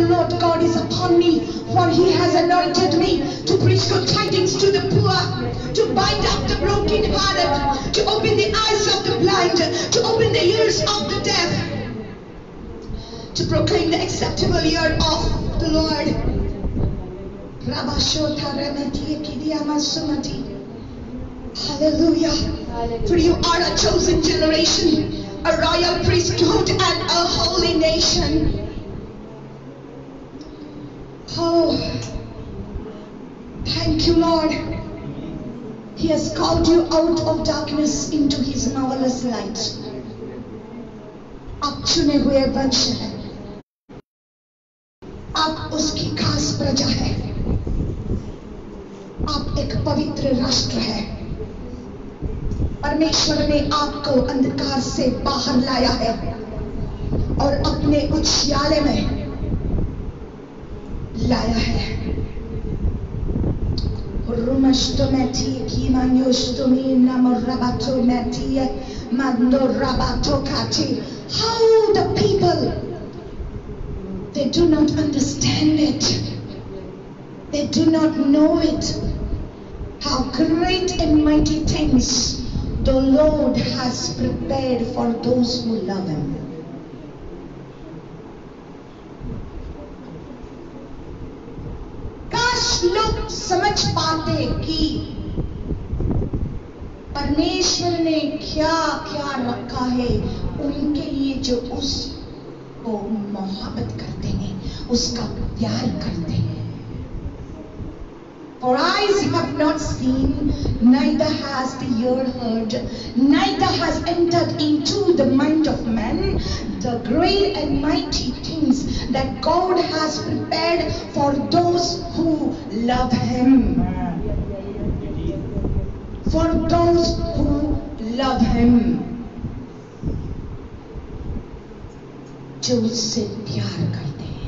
the Lord God is upon me, for he has anointed me to preach good tidings to the poor, to bind up the brokenhearted, to open the eyes of the blind, to open the ears of the deaf, to proclaim the acceptable year of the Lord. Hallelujah. For you are a chosen generation, a royal priesthood, and a holy nation. Oh, thank you, Lord. He has called you out of darkness into his marvelous light. आप चुने हुए वंश हैं, आप उसकी खास प्रजा है, आप एक पवित्र राष्ट्र है। परमेश्वर ने आपको अंधकार से बाहर लाया है और अपने उजियाले में लाया है। How the people, they do not understand it. They do not know it. How great and mighty things the Lord has prepared for those who love him. काश लोग समझ पाते कि परमेश्वर ने क्या क्या रखा है उनके लिए जो उसको मोहब्बत करते हैं, उसका प्यार करते हैं। For eyes have not seen, neither has the ear heard, neither has entered into the mind of man the great and mighty things that God has prepared for those who love him. For those who love him. जो उससे प्यार करते हैं।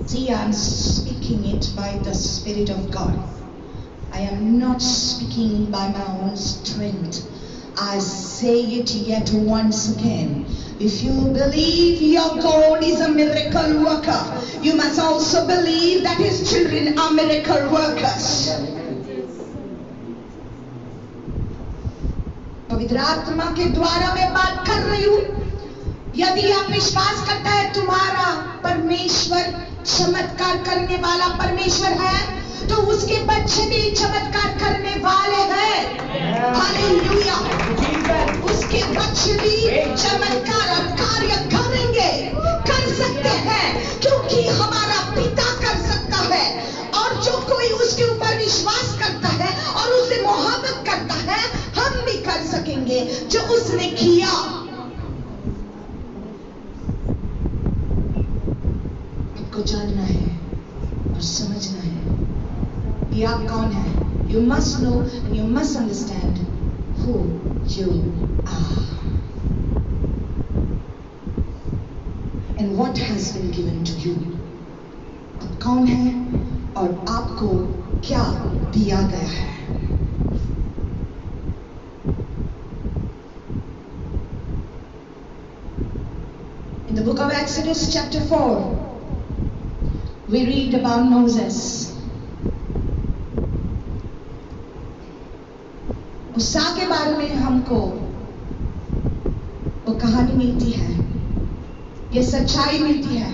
See, I am speaking it by the Spirit of God. I am not speaking by my own strength. I say it yet once again. If you believe your God is a miracle worker, you must also believe that his children are miracle workers. पवित्र आत्मा के द्वारा मैं बात कर रही हूँ। यदि आप विश्वास करता है तुम्हारा परमेश्वर चमत्कार करने वाला परमेश्वर है, तो उसके बच्चे भी चमत्कार करने वाले हैं। हालेलुया। उसके बच्चे भी चमत्कार और कार्य करेंगे, कर सकते हैं, क्योंकि हमारा पिता कर सकता है। और जो कोई उसके ऊपर विश्वास करता है और उससे मोहब्बत करता है, हम भी कर सकेंगे जो उसने किया। आपको जानना है और समझना है कि आप कौन है। You must know and you must understand who you are and what has been given to you. आप कौन है और आपको क्या दिया गया है। In the book of Exodus chapter 4, we read about Moses. मूसा के बारे में हमको वो कहानी मिलती है, ये सच्चाई मिलती है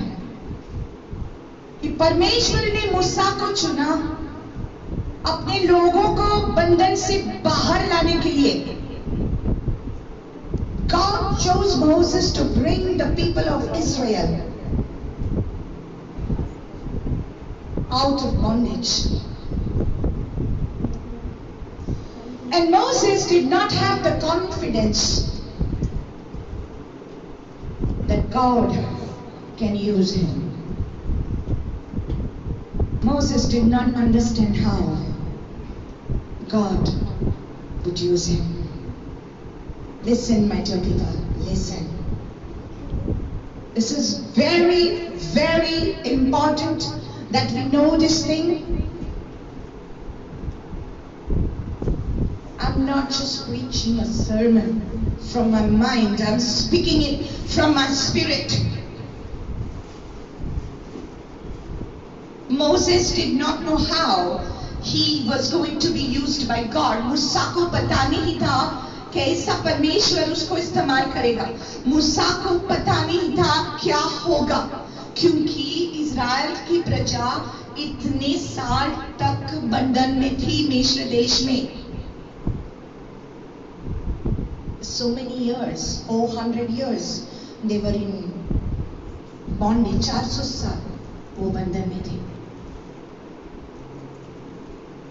कि परमेश्वर ने मूसा को चुना अपने लोगों को बंधन से बाहर लाने के लिए। God chose Moses to bring the people of Israel out of bondage. And Moses did not have the confidence that God can use him. Moses did not understand how God would use him. Listen, my dear people, listen. This is very, very important that we know this thing. I'm not just preaching a sermon from my mind, I'm speaking it from my spirit. Moses did not know how he was going to be used by God. मूसा को पता नहीं था कैसा परमेश्वर उसको इस्तेमाल करेगा. मूसा को पता नहीं था क्या होगा, क्योंकि इज़राइल की प्रजा इतने साल तक बंधन में थी मिस्र देश में. So many years, 400 years, they were in bondage. 400 साल वो बंधन में थे.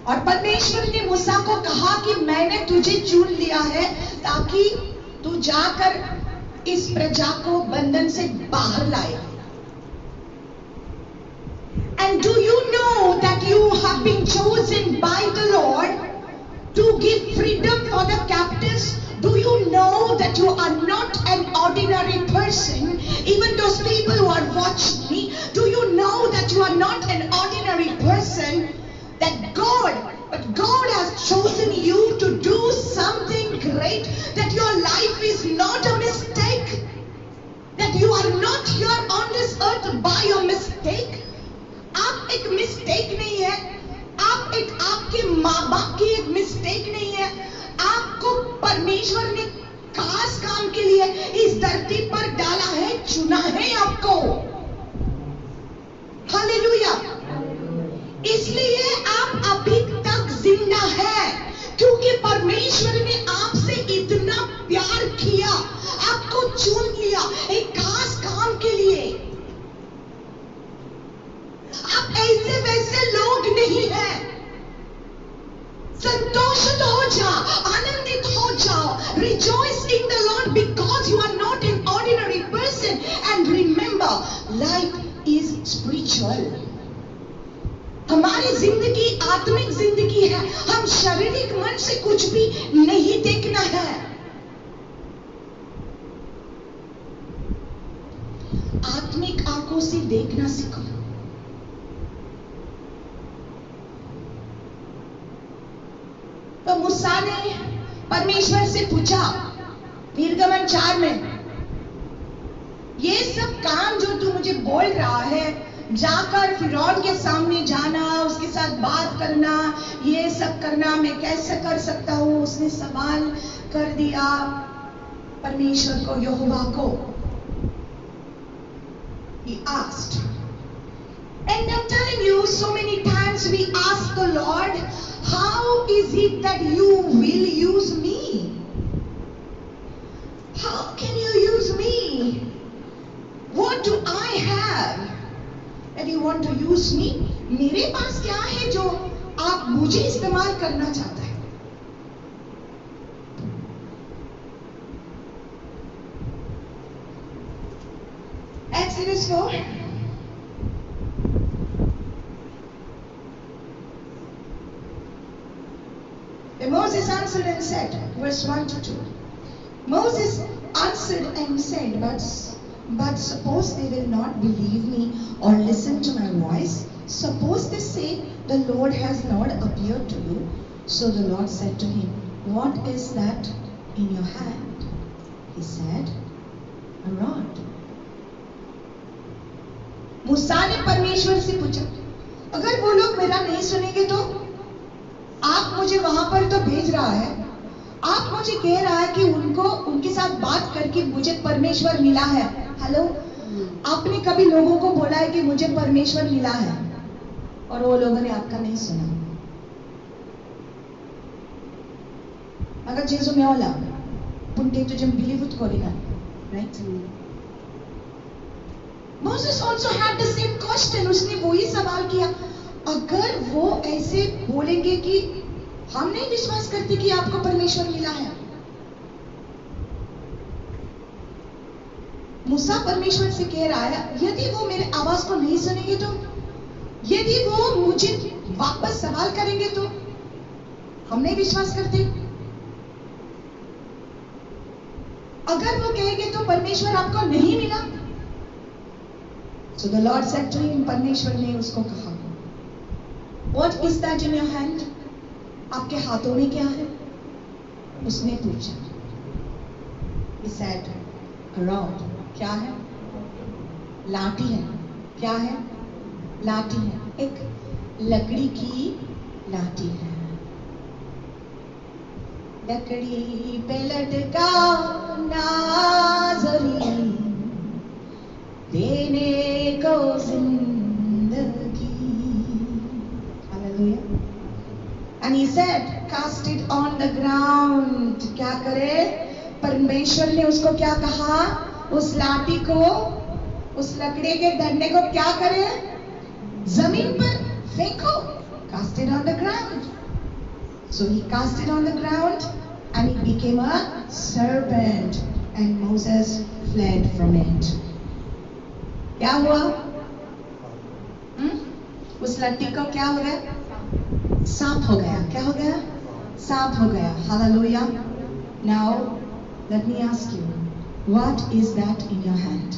और परमेश्वर ने मूसा को कहा कि मैंने तुझे चुन लिया है ताकि तू जाकर इस प्रजा को बंधन से बाहर लाए. And do you know that you have been chosen by the Lord to give freedom for the captives? Do you know that you are not an ordinary person? Even those people who are watching me, do you know that you are not an ordinary person? That God has chosen you to do something great, that your life is not a mistake, that you are not here on this earth by a mistake. आप एक mistake नहीं है, आप एक आपके माँ बाप की एक मिस्टेक नहीं है. आपको परमेश्वर ने खास काम के लिए इस धरती पर डाला है, चुना है आपको. हालेलुया. इसलिए आप अभी तक जिंदा है क्योंकि परमेश्वर ने आपसे इतना प्यार किया, आपको चुन लिया एक खास काम के लिए. आप ऐसे वैसे लोग नहीं हैं. संतोषित हो जाओ, आनंदित हो जाओ. Rejoice in the Lord because you are not an ordinary person. And remember, life is spiritual. हमारी जिंदगी आत्मिक जिंदगी है. हम शारीरिक मन से कुछ भी नहीं देखना है. आत्मिक आंखों से देखना सीखो. तो मूसा ने परमेश्वर से पूछा निर्गमन 4 में, ये सब काम जो तू मुझे बोल रहा है, जाकर फिरौन के सामने जाना, उसके साथ बात करना, ये सब करना मैं कैसे कर सकता हूँ? उसने सवाल कर दिया परमेश्वर को, यहोवा को. He asked. And I'm telling you, so many times we ask the Lord, how is it that you will use me? How can you use me? What do I have that you want to use me? मेरे पास क्या है जो आप मुझे इस्तेमाल करना चाहते हैं? Exodus 4. Then Moses answered and said, verse 1 to 2. Moses answered and said, but suppose they will not believe me or listen to my voice. Suppose they say, the Lord has not appeared to you. So the Lord said to him, what is that in your hand? He said, a rod. मूसा ने परमेश्वर से पूछा, अगर वो लोग मेरा नहीं सुनेंगे तो? आप मुझे वहां पर तो भेज रहा है, आप मुझे कह रहा है कि उनके साथ बात करके मुझे परमेश्वर मिला है. हेलो, आपने कभी लोगों को बोला है कि मुझे परमेश्वर मिला है और वो लोगों ने आपका नहीं सुना? अगर जेसु मेवला पुंटे तुझे बिलीव करेगा, right? Moses also had the same question. उसने वही सवाल किया, अगर वो ऐसे बोलेंगे कि हम नहीं विश्वास करते कि आपको परमेश्वर मिला है. मूसा परमेश्वर से कह रहा है, यदि वो मेरे आवाज को नहीं सुनेंगे तो, यदि वो मुझे वापस सवाल करेंगे तो हम नहीं विश्वास करते. अगर वो कहेंगे तो परमेश्वर आपको नहीं मिला. So the Lord said to him, परमेश्वर ने उसको कहा, What is that in your hand? आपके हाथों में क्या है? उसने पूछा. He said, a rod. क्या है? लाठी है. क्या है? लाठी है. एक लकड़ी की लाठी है. लकड़ी पे लटका नाज़री देने को जिंदगी. Hallelujah. And he said, cast it on the ground. क्या करे? परमेश्वर ने उसको क्या कहा? उस लाठी को, उस लकड़ी के डंडे को क्या करे? जमीन पर फेंको. Cast it on the ground. So he cast it on the ground and it became a serpent and Moses fled from it. क्या हुआ? उस लट्टी को क्या हो गया? सांप हो गया. क्या हो गया? सांप हो गया. Hallelujah. Now let me ask you, what is that in your hand?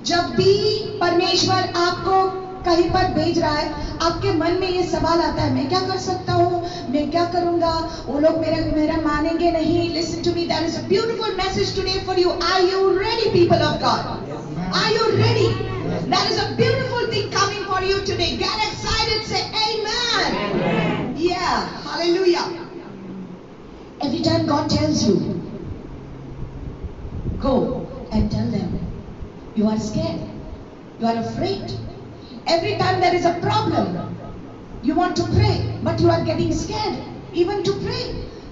जब भी परमेश्वर आपको कहीं पर भेज रहा है, आपके मन में ये सवाल आता है, मैं क्या कर सकता हूँ, मैं क्या करूंगा, वो लोग मेरा मानेंगे नहीं. Listen to me, there is a beautiful message today for you. Are you ready, people of God? Are you ready? There is a beautiful thing coming for you today. Get excited, say amen. Yeah, hallelujah. Every time God tells you, go and tell them you are scared, you are afraid. Every time there is a problem, you want to pray, but you are getting scared even to pray.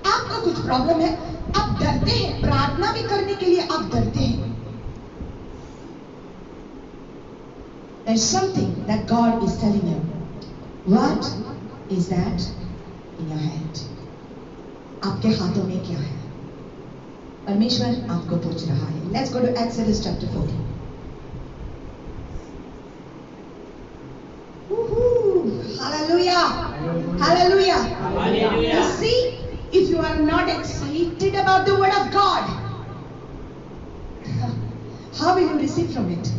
आपको कुछ problem है, आप डरते हैं, प्रार्थना भी करने के लिए आप डरते हैं. There's something that God is telling you. What is that in your hand? आपके हाथों में क्या है? परमेश्वर आपको पूछ रहा है. Let's go to Exodus chapter 14. Hallelujah. Hallelujah. Hallelujah. You see, if you are not excited about the word of God, how will you receive from it?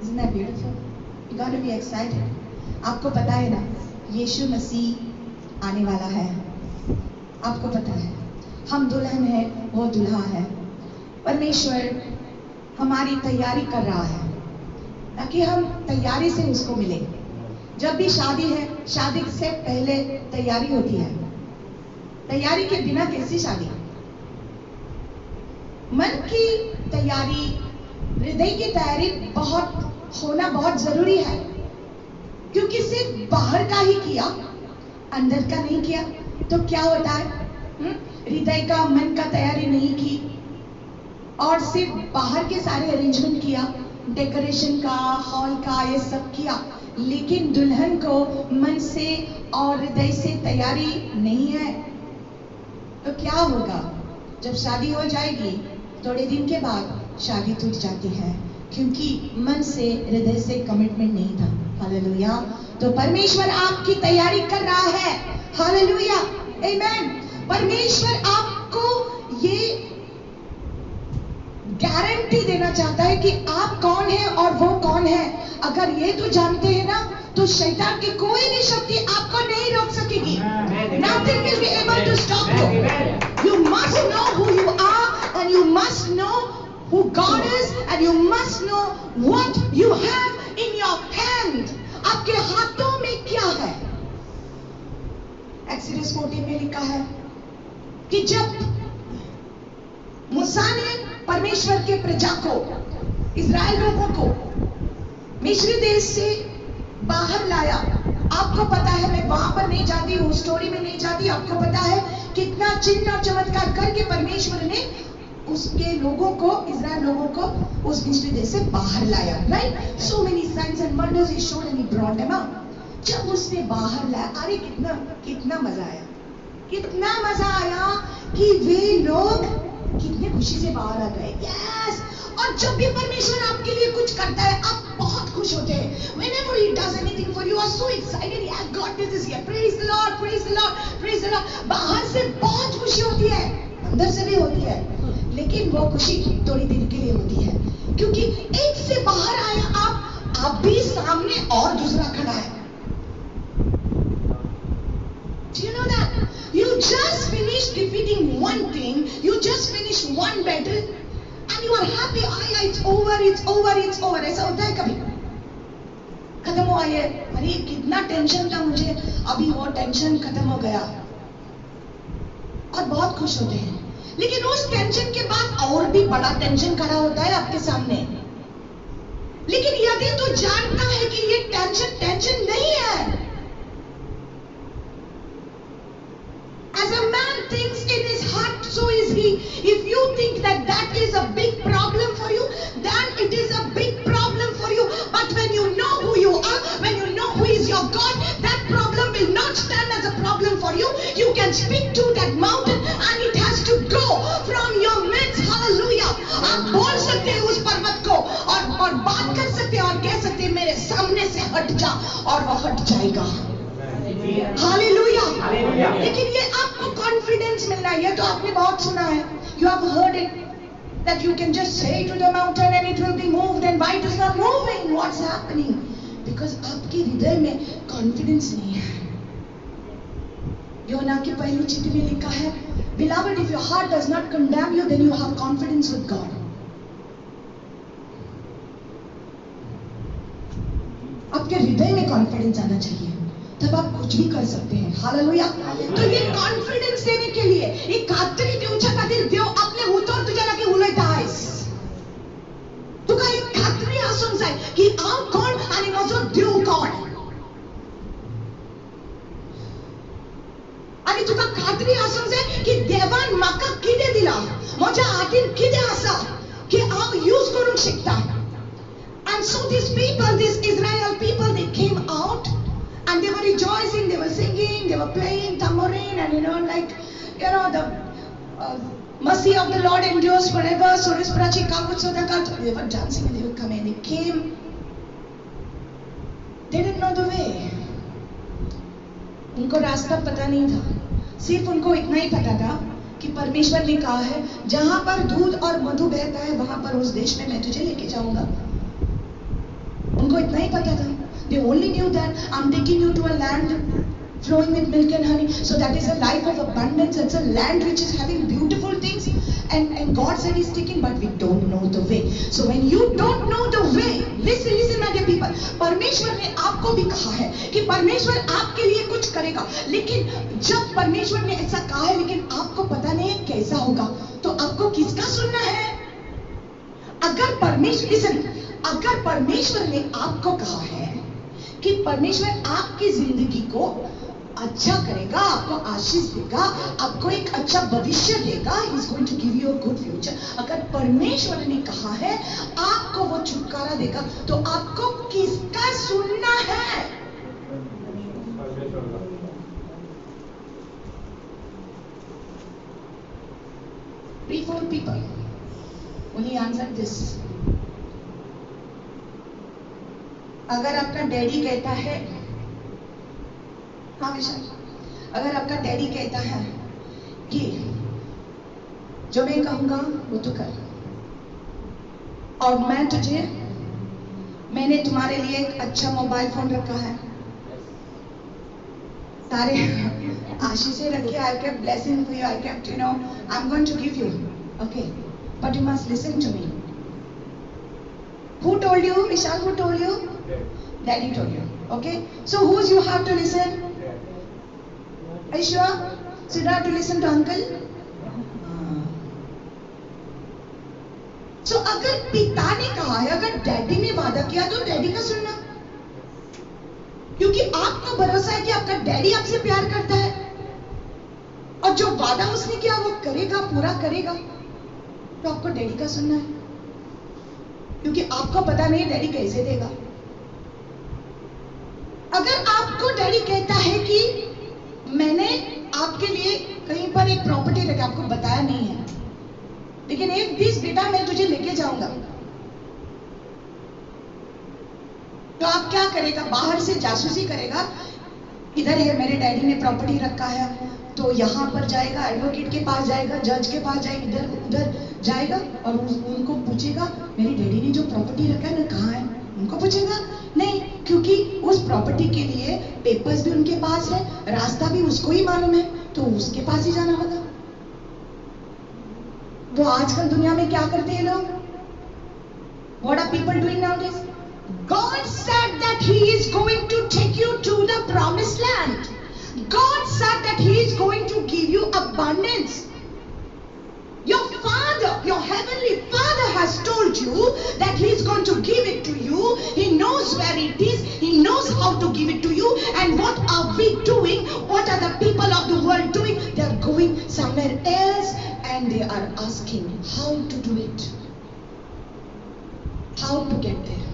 Isn't that beautiful? You got to be excited. आपको पता है ना, यीशु मसीह आने वाला है. आपको पता है, हम दुल्हन है, वो दुल्हा है. परमेश्वर हमारी तैयारी कर रहा है ताकि हम तैयारी से उसको मिले. जब भी शादी है, शादी से पहले तैयारी होती है. तैयारी के बिना कैसी शादी? मन की तैयारी, हृदय की तैयारी होना बहुत जरूरी है, क्योंकि सिर्फ बाहर का ही किया, अंदर का नहीं किया तो क्या होता है? हृदय का, मन का तैयारी नहीं की और सिर्फ बाहर के सारे अरेंजमेंट किया, डेकोरेशन का, हॉल का, ये सब किया, लेकिन दुल्हन को मन से और हृदय से तैयारी नहीं है, तो क्या होगा? जब शादी हो जाएगी, थोड़े दिन के बाद शादी टूट जाती है, क्योंकि मन से, हृदय से कमिटमेंट नहीं था. हालेलुया. तो परमेश्वर आपकी तैयारी कर रहा है. हालेलुया. आमेन. परमेश्वर आपको ये गारंटी देना चाहता है कि आप कौन है और वो कौन है. अगर ये तो जानते हैं ना, तो शैतान की कोई भी शक्ति आपको नहीं रोक सकेगी. Nothing will be able to stop you. You must know who you are and you must know who God is and you must know what you have in your hand. आपके हाथों में क्या है? एक्सोडस 14 में लिखा है कि जब मूसा ने परमेश्वर के प्रजा को, इजराइल लोगों को मिस्र देश से बाहर लाया. आपको पता है, मैं वहां पर नहीं जाती हूँ, स्टोरी में नहीं जाती. आपको पता है कितना चिन्ह और चमत्कार करके परमेश्वर ने उसके लोगों को, इजराइल लोगों को उस मिस्र देश से बाहर लाया. Right? So many science and wonders he showed and he brought them out. जब उसने बाहर लाया, अरे कितना मजा आया, कितना मजा आया कि वे लोग कितने खुशी से बाहर आ गए. यस. और जब भी परमेश्वर आपके लिए कुछ करता है, आप बहुत खुश होते हैं. Whenever he does anything for you, you are so excited. Yeah, God did this here. Praise the Lord, praise the Lord, praise the Lord. बाहर से बहुत खुशी होती है, अंदर से भी होती है, लेकिन वो खुशी थोड़ी देर के लिए होती है, क्योंकि एक से बाहर आया आप one battle and you are happy, it's over, it's over, it's over. ऐसा होता है कभी? खत्म हुआ ये, अरे कितना टेंशन था मुझे, अभी वो टेंशन खत्म हो गया और बहुत खुश होते हैं। लेकिन उस टेंशन के बाद और भी बड़ा टेंशन खड़ा होता है आपके सामने। लेकिन यदि तू जानता है कि ये टेंशन नहीं है, as a man thinks in his heart, so is he. If you think that is a big problem for you, then it is a big problem for you. But when you know who you are, when you know who is your God, that problem will not stand as a problem for you. You can speak to that mountain and it has to go from your midst. Hallelujah. आप बोल सकते हैं उस पर्वत को और बात कर सकते हैं और कह सकते हैं मेरे सामने से हट जा, और वो हट जाएगा। हालेलुया। लेकिन ये आपको कॉन्फिडेंस मिलना है। ये तो आपने बहुत सुना है, you have heard it, that you can just say to the mountain and it will be moved, and why it is not moving? What's happening? Because आपके हृदय में कॉन्फिडेंस नहीं है। योना की पहली चिट्ठी में लिखा है, Beloved, if your heart does not condemn you, then you have confidence with God. आपके हृदय में कॉन्फिडेंस आना चाहिए, तब आप कुछ भी कर सकते हैं। हालेलुया। तो ये कॉन्फिडेंस देने के लिए एक खात्री देवच्या खातीर देव आपले उतर तुझ्या लागीं उलयता आयज। तुका एक खात्री आसूंक जाय की हांव कोण आनी म्हजो देव कोण, आनी तुका खात्री आसूंक जाय की देवान म्हाका कितें दिला, म्हज्या हातीन कितें आसा की हांव यूज करूंक शकता। And so these people, these Israel people, they came out and they were rejoicing, they were singing, they were playing tambourine, and the mercy of the Lord endures forever. They were dancing and they were coming. They came. They didn't know the way. उनको रास्ता पता नहीं था। सिर्फ उनको इतना ही पता था कि परमेश्वर ने कहा है जहां पर दूध और मधु बहता है वहां पर उस देश में मैं तुझे लेके जाऊंगा। उनको इतना ही पता था। They only knew that I'm taking you to a land flowing with milk and honey. So that is a life of abundance. It's a land which is having beautiful things. And God said He's taking, but we don't know the way. So when you don't know the way, listen my dear people. परमेश्वर ने आपको भी कहा है कि परमेश्वर आपके लिए कुछ करेगा। लेकिन जब परमेश्वर ने ऐसा कहा है लेकिन आपको पता नहीं है कैसा होगा, तो आपको किसका सुनना है? अगर परमेश्वर ने आपको कहा है कि परमेश्वर आपकी जिंदगी को अच्छा करेगा, आपको आशीष देगा, आपको एक अच्छा भविष्य देगा, He is going to give you a good future. अगर परमेश्वर ने कहा है आपको वो छुटकारा देगा, तो आपको किसका सुनना है? Three, four people only answered this. अगर आपका डैडी कहता है, हाँ विशाल, अगर आपका डैडी कहता है कि जो मैं कहूंगा वो तो कर, और मैंने तुम्हारे लिए एक अच्छा मोबाइल फोन रखा है, सारे आशीषें रखी, I kept blessing for you, I kept, I'm going to give you, okay, but you must listen to me. Who told you, Vishal? Who told you? Daddy told you. Okay? So whose you have to listen? Are you sure? So you don't have to listen to uncle? So अगर पिता ने कहा है, अगर daddy ने वादा किया तो डैडी का सुनना, क्योंकि आपको भरोसा है कि आपका डैडी आपसे प्यार करता है और जो वादा उसने किया वो करेगा, पूरा करेगा, तो आपको डैडी का सुनना है, क्योंकि आपको पता नहीं डैडी कैसे देगा। अगर आपको डैडी कहता है कि मैंने आपके लिए कहीं पर एक प्रॉपर्टी रखी, आपको बताया नहीं है, लेकिन एक दिन बेटा मैं तुझे लेके जाऊंगा, तो आप क्या करेगा? बाहर से जासूसी करेगा, इधर है मेरे डैडी ने प्रॉपर्टी रखा है, तो यहाँ पर जाएगा, एडवोकेट के पास जाएगा, जज के पास जाएगा, इधर उधर जाएगा और उनको पूछेगा मेरे डैडी ने जो प्रॉपर्टी रखा है ना कहाँ है, उनको पूछेगा? नहीं, क्योंकि उस प्रॉपर्टी के लिए पेपर्स भी उनके पास है, रास्ता भी उसको ही मालूम है, तो उसके पास ही जाना होगा। वो आजकल दुनिया में क्या करते हैं लोग? What are people doing nowadays? God said that He is going to take you to the promised land. God said that He is going to give you abundance. Your Father, your heavenly Father has told you that He is going to give it to you. He knows where it is. He knows how to give it to you. And what are we doing? What are the people of the world doing? They are going somewhere else and they are asking how to do it. How to get there.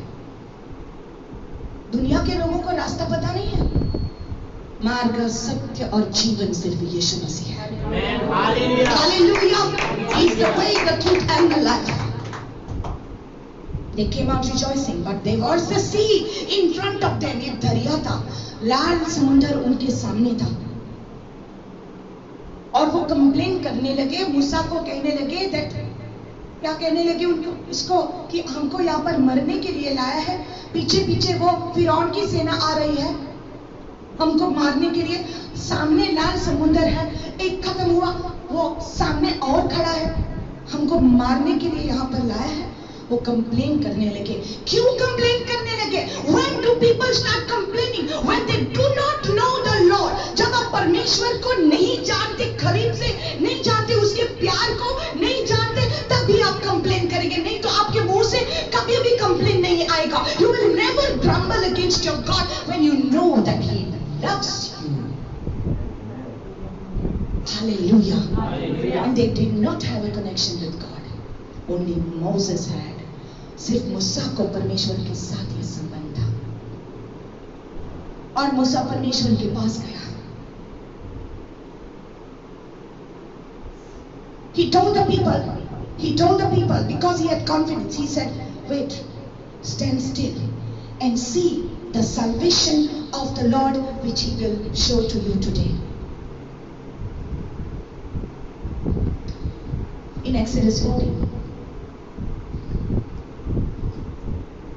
दुनिया के लोगों को रास्ता पता नहीं है। मार्ग, सत्य और जीवन सिर्फ यीशु मसीह है। Hallelujah. He is the way, the truth and the life. They came out rejoicing, but there was the sea in front of them. एक दरिया था, लाल समुंदर उनके सामने था। और वो कंप्लेन करने लगे, मूसा को कहने लगे that क्या कहने लगे उनको इसको कि हमको यहाँ पर मरने के लिए लाया है। पीछे पीछे वो फिरौन की सेना आ रही है हमको मारने के लिए। सामने लाल समुंदर है, एक खत्म हुआ, वो सामने और खड़ा है, हमको मारने के लिए यहाँ पर लाया है। वो कंप्लेन करने लगे। क्यों कंप्लेन करने लगे? When do people start complaining? When they do not know the Lord. जब आप परमेश्वर को नहीं जानते, करीब से नहीं जानते, उसके प्यार को नहीं जानते, तभी आप कंप्लेन करेंगे। नहीं तो आपके मुंह से कभी भी कंप्लेन नहीं आएगा। You will never grumble against your God when you know that He loves you. Hallelujah. And they did not have a connection with God. Only Moses had. सिर्फ मूसा को परमेश्वर के साथ ये संबंध था। और मूसा परमेश्वर के पास गया। He told the people because he had confidence. He said, "Wait, stand still and see the salvation of the Lord which He will show to you today." In Exodus 14.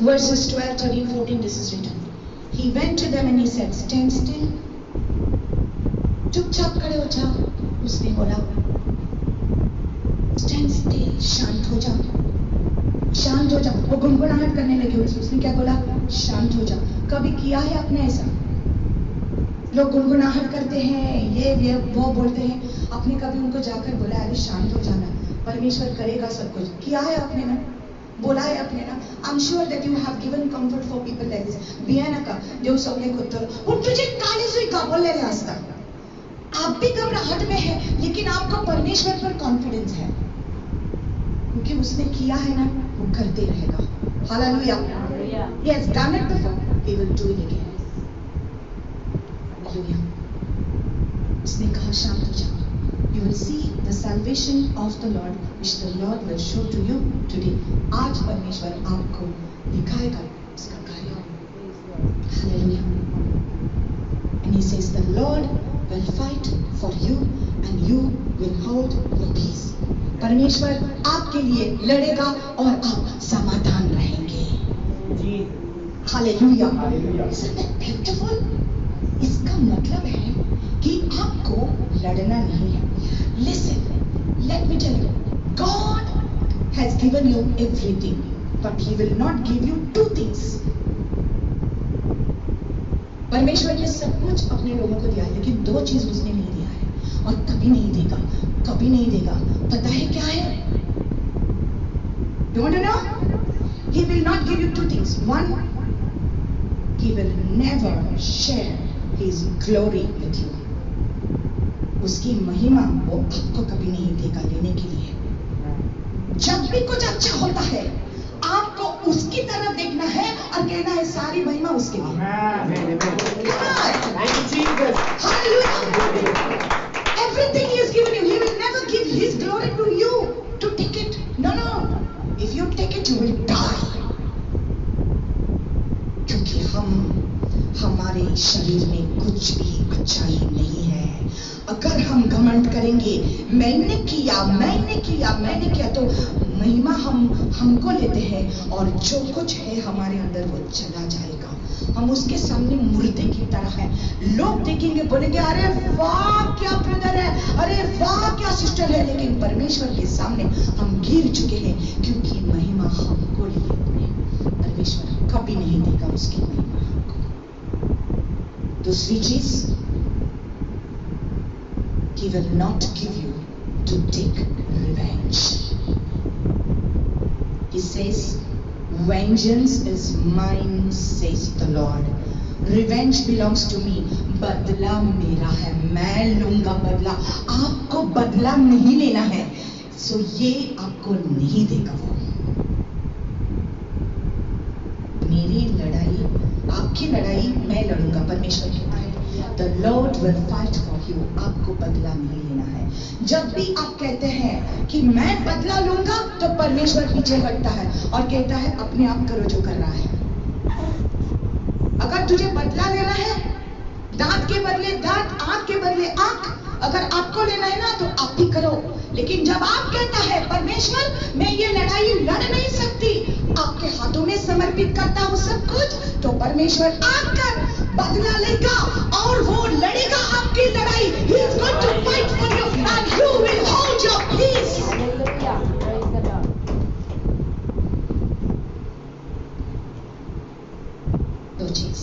Verses 12, 13, 14, this is written. He went to them and he said, "Stand still." चुपचाप खड़े हो जाओ। उसने बोला, "Stand still." शांत हो जाओ, शांत हो जाओ। वो गुनगुनाहट करने लगे। उसने क्या बोला? शांत हो जाओ। कभी किया है आपने ऐसा? लोग गुनगुनाहट करते हैं, ये वो बोलते हैं। आपने कभी उनको जाकर बोला, अरे शांत हो जाना, परमेश्वर करेगा सब कुछ? किया है आपने ना? बोला है आपने ना? I'm sure that you have given comfort for people like this. बियाना का देव सगळे कुत्तर वो तुझे काळजी का बोललेले असतात। आप भी घबराहट में है, लेकिन आपको परमेश्वर पर कॉन्फिडेंस है, क्योंकि उसने किया है ना, वो करते रहेगा। Hallelujah. He has done it before, He will do it again. Hallelujah. उसने कहा शांत हो जाओ। You will see the salvation of the Lord, which the Lord will show to you today. आज परमेश्वर आपको दिखाएगा उसका कार्य। Hallelujah. And He says, the Lord will fight for you, and you will hold your peace. परमेश्वर आपके लिए लड़ेगा और आप समाधान रहेंगे। Hallelujah. Isn't that beautiful? इसका मतलब है कि आपको लड़ना नहीं है। Listen, let me tell you, God has given you everything, but He will not give you two things. परमेश्वर ने सब कुछ अपने लोगों को दिया है, लेकिन दो चीज उसने नहीं दिया है और कभी नहीं देगा, कभी नहीं देगा। पता है क्या है? You want to know? He will not give you two things. One, He will never share His glory with you. उसकी महिमा वो आपको कभी नहीं देगा लेने के लिए। जब भी कुछ अच्छा होता है, आपको उसकी तरफ देखना है और कहना है सारी महिमा उसके लिए। Everything He has given you, He will never give His glory to you to take it. No. If you take it, you will die. क्योंकि हमारे शरीर में कुछ भी अच्छाई नहीं है। अगर हम घमंड करेंगे, मैंने किया तो महिमा हमको लेते हैं और जो कुछ है हमारे अंदर वो चला जाएगा। हम उसके सामने मुर्दे की तरह है। लोग देखेंगे, बोलेंगे अरे वाह क्या ब्रदर है, अरे वाह क्या सिस्टर है, लेकिन परमेश्वर के सामने हम गिर चुके हैं, क्योंकि महिमा हमको लिए हुए। परमेश्वर कभी नहीं देगा उसकी महिमा हमको। दूसरी चीज, He will not give you to take revenge. He says, vengeance is mine, says the Lord. Revenge belongs to me. बदला मेरा है, मैं लूंगा बदला। आपको बदला नहीं लेना है, सो ये आपको नहीं देगा वो। मेरी लड़ाई, आपकी लड़ाई मैं लड़ूंगा, परमेश्वर कहता है The Lord will fight for you. आपको बदला नहीं लेना है। जब भी आप कहते हैं कि मैं बदला लूंगा, तो परमेश्वर पीछे हटता है और कहता है अपने आप करो जो कर रहा है। अगर तुझे बदला लेना है, दांत के बदले दांत, आंख के बदले आंख, अगर आपको लेना है ना तो आप ही करो। लेकिन जब आप कहता है परमेश्वर मैं ये लड़ाई लड़ नहीं सकती, आपके हाथों में समर्पित करता हूं सब कुछ, तो परमेश्वर आकर बदला लेगा और वो लड़ेगा आपकी लड़ाई। He is going to fight for you and you will hold your peace. दो चीज,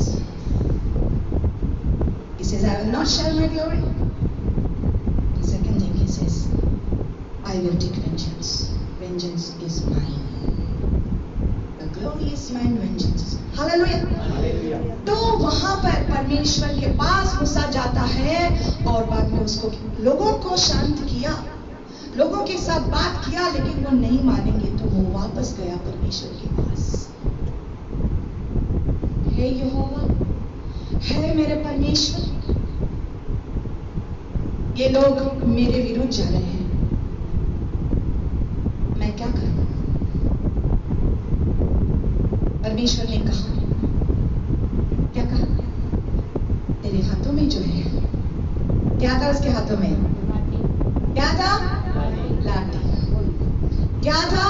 He says I will not share my glory. The second thing He says, I will take vengeance. Vengeance is mine. The glory is mine, vengeance is mine. Hallelujah. तो वहां पर परमेश्वर के पास मूसा जाता है और बाद में उसको लोगों को शांत किया, लोगों के साथ बात किया, लेकिन वो नहीं मानेंगे तो वो वापस गया परमेश्वर के पास। हे यहोवा, हे मेरे परमेश्वर, ये लोग मेरे विरुद्ध जा रहे हैं, मैं क्या करूं? परमेश्वर ने कहा, क्या कहा? तेरे हाथों में जो है, क्या था उसके हाथों में? क्या था? लाठी। क्या था?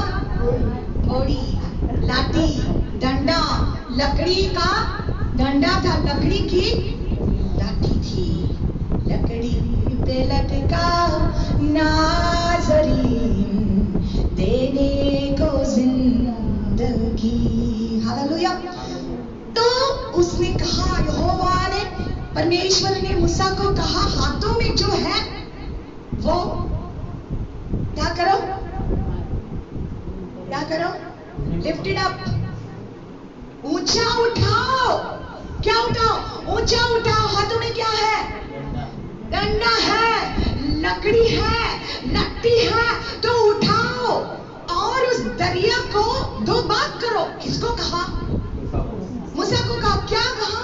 घोड़ी, लाठी, डंडा, लकड़ी का डंडा था, लकड़ी की लाठी थी, लकड़ी पे लटका नाज़रीन देने को जिंदगी। हालेलुया। तो उसने कहा, यहोवा ने, परमेश्वर ने मूसा को कहा, हाथों में जो है वो क्या करो? क्या करो? लिफ्ट इट अप, ऊंचा उठाओ। क्या उठाओ? ऊंचा उठाओ। हाथों में क्या है? डंडा है, लकड़ी है, लट्टी है, तो उठाओ और उस दरिया को दो भाग करो। किसको कहा? मूसा को कहा। क्या कहा?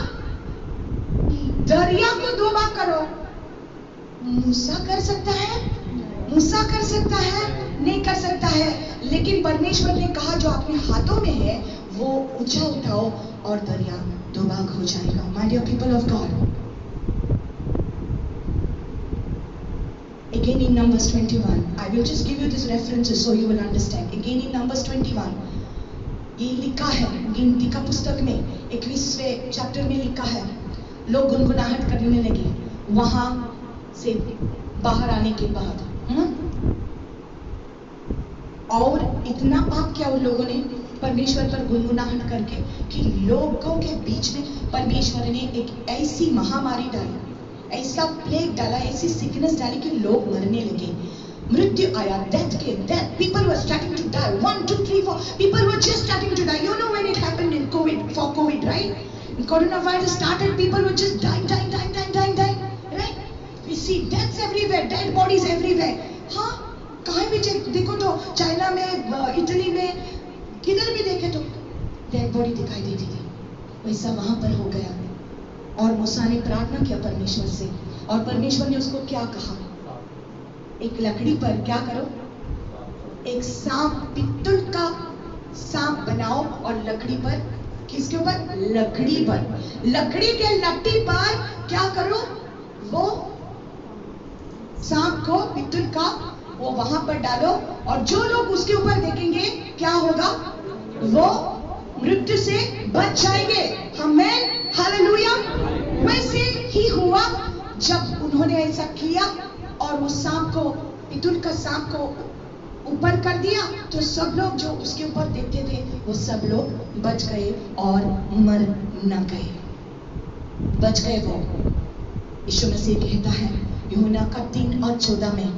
दरिया को दो भाग करो। मूसा कर सकता है? मूसा कर सकता है? नहीं कर सकता है। लेकिन परमेश्वर ने कहा जो अपने हाथों में है वो ऊंचा उठाओ और दरिया दो भाग हो जाएगा। My dear people of God, again in Numbers 21, I will just give you these references so you will understand. Again in Numbers 21, ये लिखा है गिनती का पुस्तक में 21वें चैप्टर में लिखा है, लोग गुनगुनाहट करने लगे वहां से बाहर आने के बाद। और इतना पाप किया उन लोगों ने परमेश्वर पर गुनगुनाहट करके कि लोगों के बीच में परमेश्वर ने एक ऐसी महामारी डाली, ऐसा प्लेग डाला, ऐसी सिकनेस डाली कि लोग मरने लगे, मृत्यु आया, death came, death, people were starting to die, 1, 2, 3, 4, people were just starting to die. You know when it happened in COVID, right? When coronavirus started, people were just dying, right? We see deaths everywhere, dead bodies everywhere. हाँ, कहीं भी देखो तो China में, Italy में, किधर भी देखे तो डेड बॉडी दिखाई देती थी। वैसा वहां पर हो गया और मूसा ने प्रार्थना किया परमेश्वर से, और परमेश्वर ने उसको क्या कहा? एक लकड़ी पर क्या करो? एक सांप, पित्तल का सांप बनाओ और लकड़ी पर, किसके ऊपर? लकड़ी पर, लकड़ी के लट्टी पर क्या करो? वो सांप को, पित्तल का वो वहां पर डालो, और जो लोग उसके ऊपर देखेंगे क्या होगा, वो मृत्यु से बच जाएंगे। आमेन, हालेलुया। वैसे ही हुआ जब उन्होंने ऐसा किया और वो सांप को, पितुल का सांप को ऊपर कर दिया, तो सब लोग जो उसके ऊपर देखते थे वो सब लोग बच गए और मर न गए, बच गए वो। यीशु मसीह कहता है यूहन्ना का 3:14 में,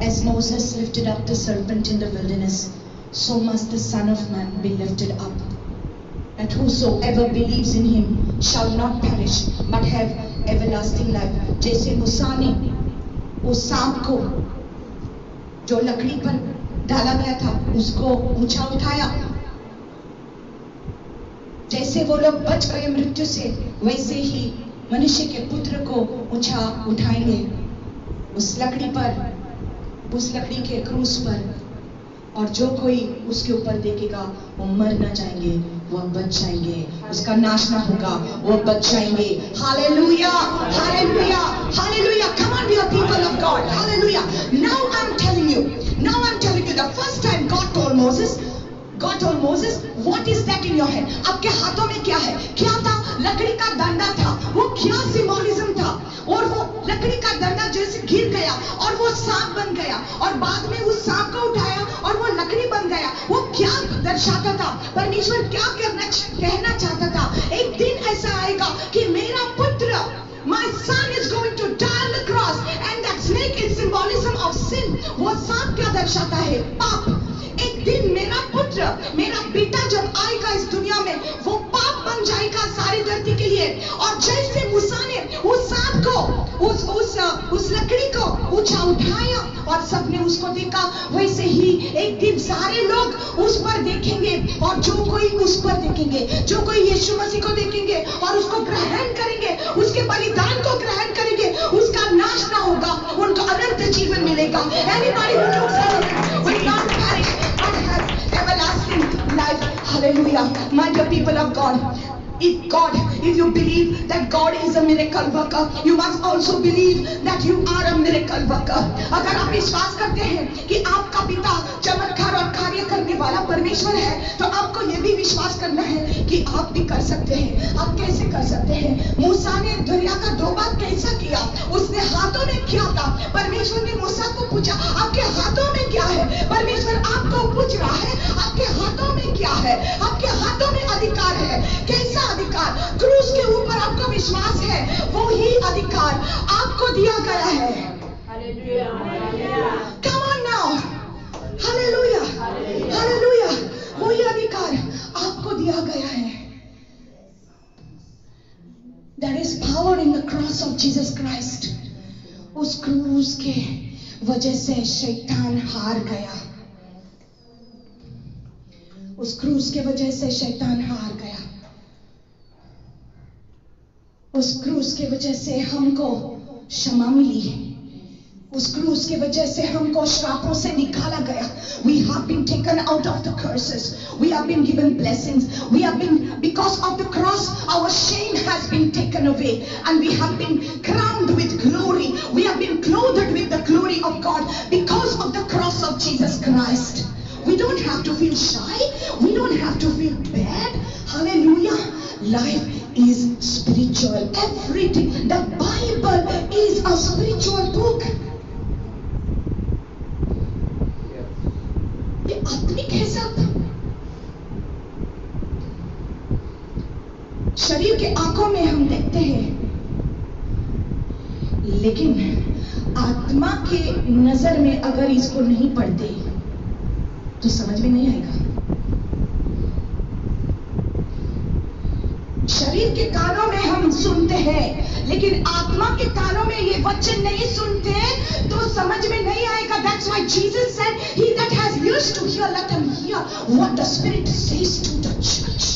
As Moses lifted up the serpent in the wilderness, so must the Son of Man be lifted up, that whosoever believes in him shall not perish but have everlasting life। जैसे मूसा ने उस सांप को जो लकड़ी पर डाला गया था उसको ऊंचा उठाया, जैसे वो लोग बच गए मृत्यु से, वैसे ही मनुष्य के पुत्र को ऊंचा उठाएंगे उस लकड़ी पर, उस लकड़ी के क्रूस पर, और जो कोई उसके ऊपर देखेगा वो मर ना जाएंगे, वो बच जाएंगे, उसका नाश ना होगा, वो बच जाएंगे। Hallelujah, hallelujah, hallelujah. Come on, dear people of God, hallelujah. Now I'm telling you, the first time God told Moses, what is that in your hand? आपके हाथों में क्या है? क्या था? लकड़ी का डंडा था। वो क्या सिंबोलिज्म था? और वो लकड़ी का डंडा जैसे गिर गया और वो सांप बन गया, और बाद में उस सांप को उठाया और वो लकड़ी बन गया। वो क्या दर्शाता था? परमेश्वर क्या कहना चाहता था? एक दिन ऐसा आएगा कि मेरा पुत्र, my son is going to die on the cross, and that snake is symbolism of sin। वो सांप क्या दर्शाता है? पाप। एक दिन मेरा पुत्र, मेरा बेटा जब आएगा इस दुनिया में, वो पाप बन जाएगा सारी धरती के लिए। और जैसे मूसा ने उस सांप को, उस लकड़ी को ऊंचा उठाया और सबने उसको देखा, वैसे ही एक दिन सारे लोग उस पर देखेंगे, और जो कोई उस पर देखेंगे, जो कोई यीशु मसीह को देखेंगे और उसको ग्रहण करेंगे, उसके बलिदान को ग्रहण करेंगे, उसका नाश ना होगा, उनको अनंत जीवन मिलेगा। Anybody who looks at it will not perish but has everlasting life। Hallelujah, my dear people of God, if you believe that God is a miracle worker, you must also believe that you are a miracle worker। अगर आप विश्वास करते हैं कि आपका पिता चमत्कार और कार्य करने वाला परमेश्वर है, तो आपको यह भी विश्वास करना है कि आप भी कर सकते हैं। आप कैसे कर सकते हैं? मूसा ने दुनिया का 2 बार कैसा किया? उसने हाथों में क्या था? परमेश्वर ने मूसा को पूछा, आपके हाथों में क्या है? परमेश्वर आपको पूछ रहा है, आपके हाथों में क्या है? आपके हाथों में अधिकार है। कैसा अधिकार? क्रूस के ऊपर आपको विश्वास है, वो ही अधिकार आपको दिया गया है। Come on now, hallelujah, hallelujah. वही अधिकार आपको दिया गया है। There is power in the cross of Jesus Christ। उस क्रूस के वजह से शैतान हार गया। उस क्रूस के वजह से शैतान हार गया। उस क्रूस के वजह से हमको क्षमा मिली है। उस क्रूस के वजह से हमको श्रापों से निकाला गया। We have been taken out of the curses. We have been given blessings. We have been, because of the cross, our shame has been taken away, and we have been crowned with glory. We have been clothed with the glory of God because of the cross of Jesus Christ. We don't have to feel shy. We don't have to feel bad. Hallelujah. Life is spiritual. Everything. The Bible is a spiritual book. ये आत्मिक है सब। शरीर के आंखों में हम देखते हैं, लेकिन आत्मा के नजर में अगर इसको नहीं पढ़ते तो समझ में नहीं आएगा। शरीर के कानों में हम सुनते हैं, लेकिन आत्मा के कानों में ये वचन नहीं सुनते तो समझ में नहीं आएगा। That's why Jesus said, "He that has ears to hear, let him hear what the Spirit says to the church."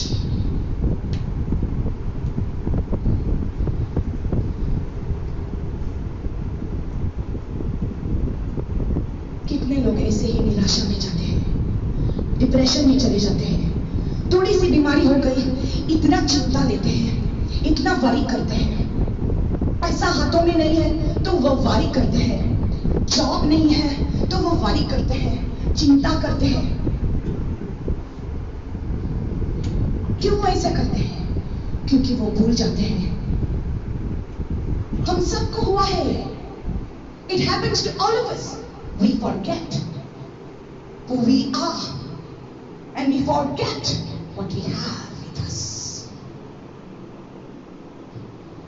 कितने लोग ऐसे ही निराशा में जाते हैं, डिप्रेशन में चले जाते हैं। थोड़ी सी बीमारी हो गई, इतना चिंता लेते हैं, इतना वरी करते हैं। पैसा हाथों में नहीं है तो वो वरी करते हैं। जॉब नहीं है तो वो वरी करते हैं, चिंता करते हैं। क्यों ऐसा करते हैं? क्योंकि वो भूल जाते हैं। हम सबको हुआ है, it happens to all of us. We forget who we are and we forget what we have with us.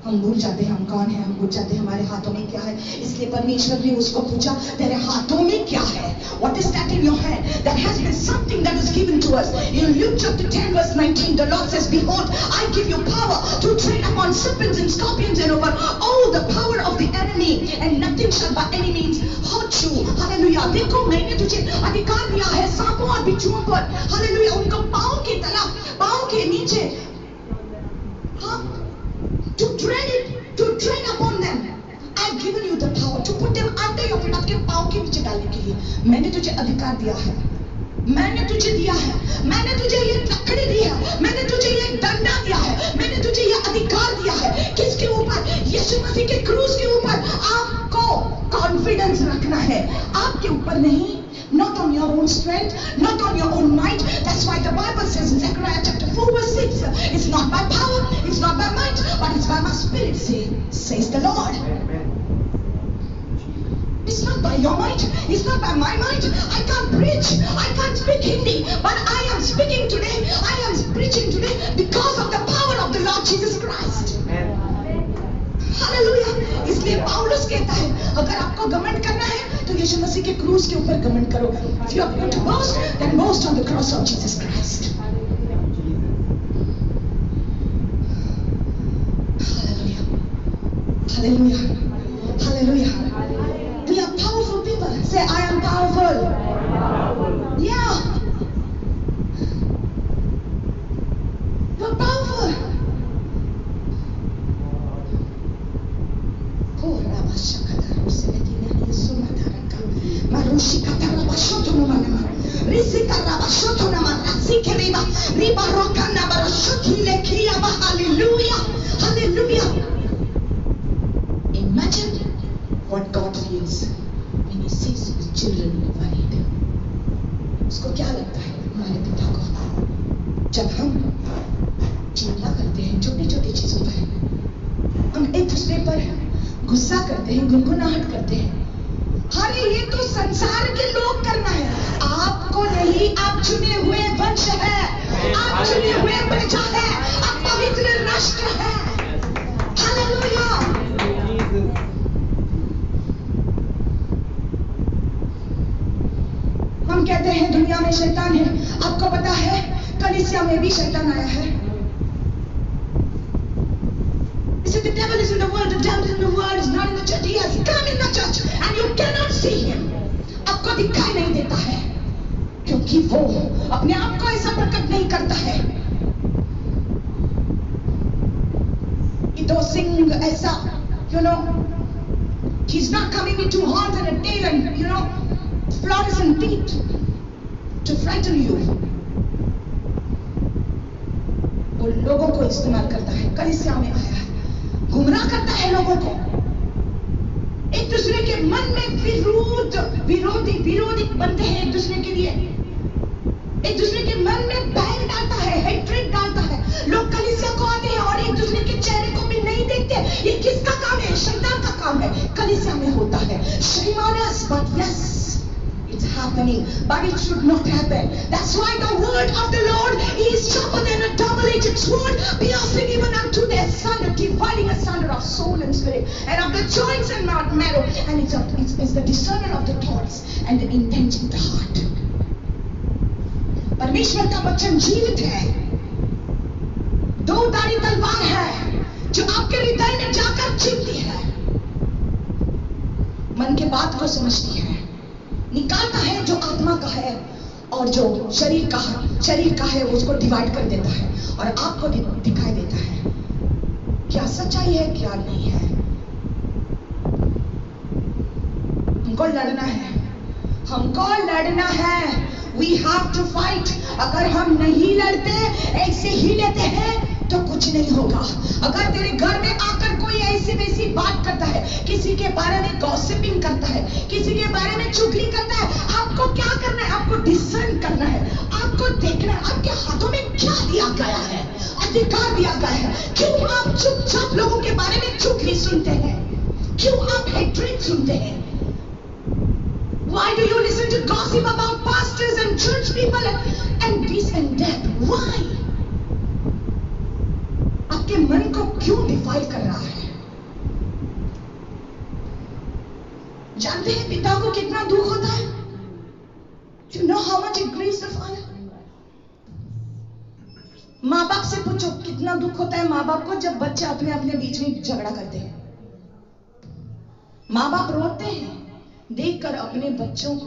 हम भूल जाते हैं हम कौन है, हम भूल जाते हैं हमारे हाथों में क्या है। इसलिए परमेश्वर ने उसको पूछा, तेरे हाथों में क्या है? What is that in your hand? That has been something that is given to us. In Luke chapter 10 verse 19, the Lord says, behold, I give you power to tread upon serpents and scorpions and over all the power of the enemy, and nothing shall by any means hurt you. Hallelujah. देखो मैंने तुझे अधिकार दिया है सांपों और बिच्छुओं पर। Hallelujah. उनको पांव के तला, पांव के नीचे, हाँ, to tread upon them. I've given you the power to put them under your feet. आपके पांव के नीचे डालने के लिए मैंने तुझे अधिकार दिया है, मैंने तुझे दिया है, मैंने तुझे ये लकड़ी दी है, मैंने तुझे ये डंडा दिया है, मैंने तुझे ये अधिकार दिया है। किसके ऊपर? यीशु मसीह के क्रूस के ऊपर। आपको कॉन्फिडेंस रखना है, आपके ऊपर नहीं। Not on your own strength, not on your own might. That's why the Bible says in Zechariah chapter 4 verse 6, it's not by power, it's not by might, but it's by my spirit, says the Lord. It's not by your might, it's not by my might. I can't preach, I can't speak Hindi, but I am speaking today, I am preaching today because of the power of the Lord Jesus Christ. Hallelujah. इसलिए पौलुस कहता है, अगर आपको घमंड करना है तो यीशु मसीह के क्रूस के ऊपर घमंड करो। If you are going to boast, then boast on the cross of Jesus Christ. Hallelujah. Hallelujah. Hallelujah. We are powerful people. Say, I am powerful. Yeah. We're powerful. Imagine what God feels when He sees His children worried. उसको क्या लगता है हमारे पिता को जब हम चिंता करते हैं छोटी छोटी चीजों पर, हम एक दूसरे पर गुस्सा करते हैं, गुनगुनाहट करते हैं। अरे ये तो संसार के लोग करना है, आपको नहीं। आप चुने हुए वंश है, आप चुने हुए प्रजा है, आप पवित्र राष्ट्र है। हालेलुया। हम कहते हैं दुनिया में शैतान है। आपको पता है कलीसिया में भी शैतान आया है। The devil is in the world, the devil is in the world, is not in the church. He has come in the church and you cannot see him. आपको दिखाई नहीं देता है क्योंकि वो अपने आप को ऐसा प्रकट नहीं करता है। Singh ऐसा, you know, he's not coming with 2 horns and a tail and, you know, fluorescent teeth to frighten you. वो लोगों को इस्तेमाल करता है, कलीसिया में आया है, गुमराह करता है लोगों को, एक दूसरे के मन में विरोधी बनते हैं, एक दूसरे के लिए, एक दूसरे के मन में बैर डालता है, हेट्रेड डालता है। लोग कलीसिया को आते हैं और एक दूसरे के चेहरे को भी नहीं देखते। ये किसका काम है? शैतान का काम है। कलीसिया में होता है। Shame on us, but yes, it's happening, but it should not happen. That's why the word of the Lord is sharper than a double-edged sword, piercing even unto the asunder, dividing asunder of soul and spirit, and of the joints and marrow, and it's the discerner of the thoughts and the intents of the heart. परमेश्वर का वचन जीवित है, 2 धारी तलवार है जो आपके हृदय में जाकर छिपती है, मन के बात को समझती है, निकालता है जो आत्मा का है और जो शरीर का है उसको डिवाइड कर देता है और आपको दिखाई देता है क्या सच्चाई है क्या नहीं है। हमको लड़ना है। We have to fight. अगर हम नहीं लड़ते, ऐसे ही लेते हैं, तो कुछ नहीं होगा। अगर तेरे घर में आकर कोई ऐसी वैसी बात करता है, किसी के बारे में गॉसिपिंग करता है, किसी के बारे में चुगली करता है, आपको क्या करना है? आपको डिसर्न करना है, आपको देखना है आपके हाथों में क्या दिया गया है, अधिकार दिया गया है। क्यों आप चुपचाप लोगों के बारे में चुगली सुनते हैं? क्यों आप हेट्रेड सुनते हैं? Why do you listen to gossip about pastors and church people and this and that? Why? आपके मन को क्यों डिफाइल कर रहा है? जानते हैं पिता को कितना दुख होता है? Do you know how much it grieves the father? माँ बाप से पूछो कितना दुख होता है माँ बाप को जब बच्चे अपने अपने बीच में झगड़ा करते हैं। माँ बाप रोते हैं देखकर अपने बच्चों को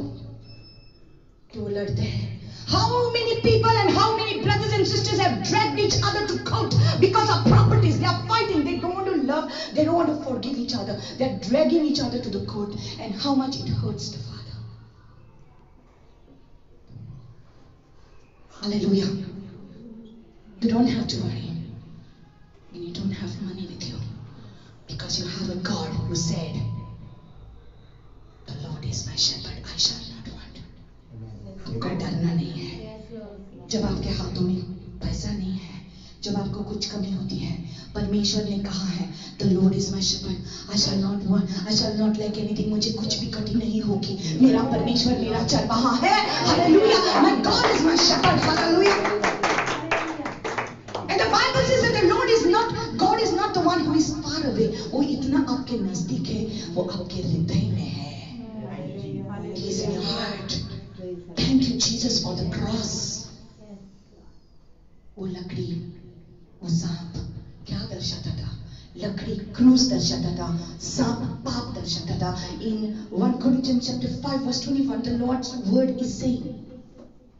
कि वो लड़ते हैं। How many people and how many brothers and sisters have dragged each other to court because of properties? They are fighting. They don't want to love. They don't want to forgive each other. They are dragging each other to the court. And how much it hurts the father. Hallelujah. You don't have to worry. And you don't have money with you. Because you have a God who said, the Lord is my shepherd, I shall not want. आपको डरना नहीं है। जब आपके हाथों में पैसा नहीं है, जब आपको कुछ कमी होती है, परमेश्वर ने कहा है the Lord is my shepherd, I shall not want, I shall not lack anything। मुझे कुछ भी कमी नहीं होगी। मेरा परमेश्वर मेरा चरवाहा है। Hallelujah. My God is my shepherd। Hallelujah. And the Bible says that the Lord is not, God is not the one who is far away। वो इतना आपके नजदीक है, वो आपके हृदय में है। He is in your heart। Thank you Jesus for the cross। वो लकड़ी, वो सांप क्या दर्शाता था? लकड़ी क्रूस दर्शाता था, सांप पाप दर्शाता था। In 1 Corinthians chapter 5 verse 21, the Lord's word is saying,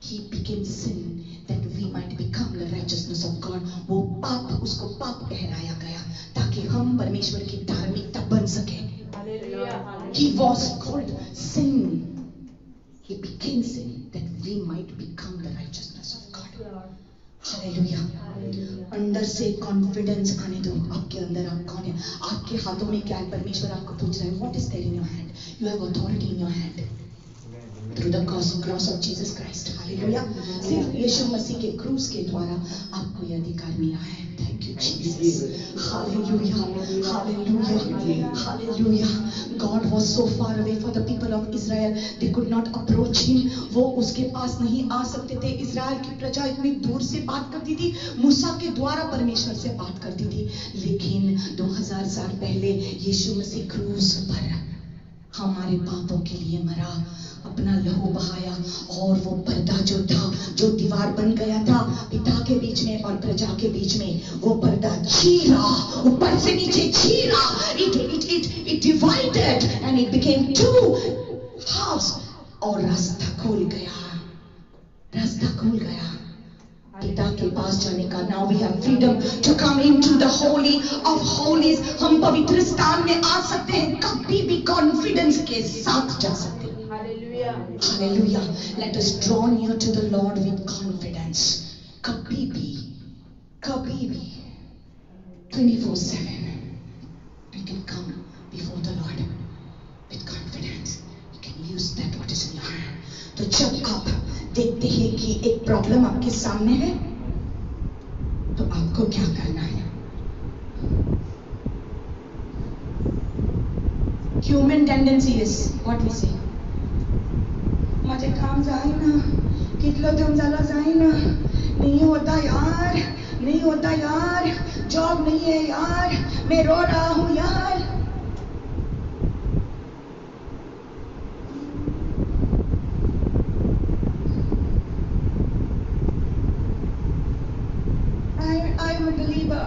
He became sin that we might become the righteousness of God। वो पाप, उसको पाप कहलाया गया ताकि हम परमेश्वर की धार्मिकता बन सके। He was called sin। He became sin that we might become the righteousness of God। Hallelujah. अंदर से कॉन्फिडेंस आने दो। आपके अंदर आप कौन है? आपके हाथों में क्या है? परमेश्वर आपको पूछ रहा है, what is there in your hand? You have authority in your hand through the cross of Jesus Christ. Hallelujah. सिर्फ यीशु मसीह के क्रूस के द्वारा आपको यह अधिकार मिला है। Thank you Jesus. Hallelujah, hallelujah, hallelujah. God was so far away for the people of Israel. They could not approach him. वो उसके पास नहीं आ सकते थे। इज़राइल की प्रजा इतनी दूर से बात करती थी, मूसा के द्वारा परमेश्वर से बात करती थी। लेकिन 2000 साल पहले यीशु मसीह क्रूस पर हमारे पापों के लिए मरा, अपना लहू बहाया, और वो पर्दा जो था, जो दीवार बन गया था पिता के बीच में और प्रजा के बीच में, वो पर्दा चीरा, ऊपर से नीचे चीरा। It divided and it became two halves। और रास्ता खुल गया, रास्ता खुल गया पिता के पास जाने का। Now we have freedom to come into the holy of holies। हम पवित्र स्थान में आ सकते हैं, कभी भी कॉन्फिडेंस के साथ जा सकते हैं। Hallelujah। Let us draw near to the Lord with confidence। कभी भी 24/7 you can come before the Lord with confidence। You can use that what is in your hand। तो जब आप देखते हैं कि एक प्रॉब्लम आपके सामने है, तो आपको क्या करना है? Human tendency is what we say, माझे काम जाईना, कितलो दिवस झाला जाईना, नहीं होता यार, नहीं होता यार, जॉब नहीं है यार, मैं रो रहा हूँ यार। I am a believer।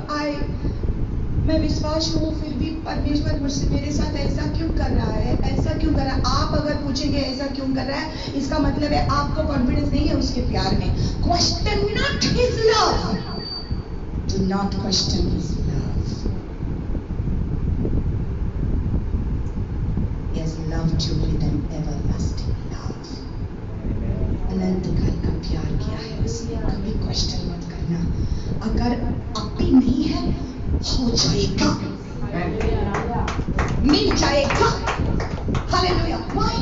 मैं विश्वास हूँ, फिर भी परमेश्वर मुझसे मेरे साथ ऐसा क्यों कर रहा है, ऐसा क्यों कर रहा है? आप अगर पूछेंगे ऐसा क्यों कर रहा है, इसका मतलब है आपको कॉन्फिडेंस नहीं है उसके प्यार में। Question not his love. Do not question his love. He has loved you with an everlasting love। अनंत काल का प्यार किया है उसने, कभी क्वेश्चन मत करना। लेना। अगर अब भी नहीं है, हो जाएगा, मिल जाएगा। Hallelujah. Why?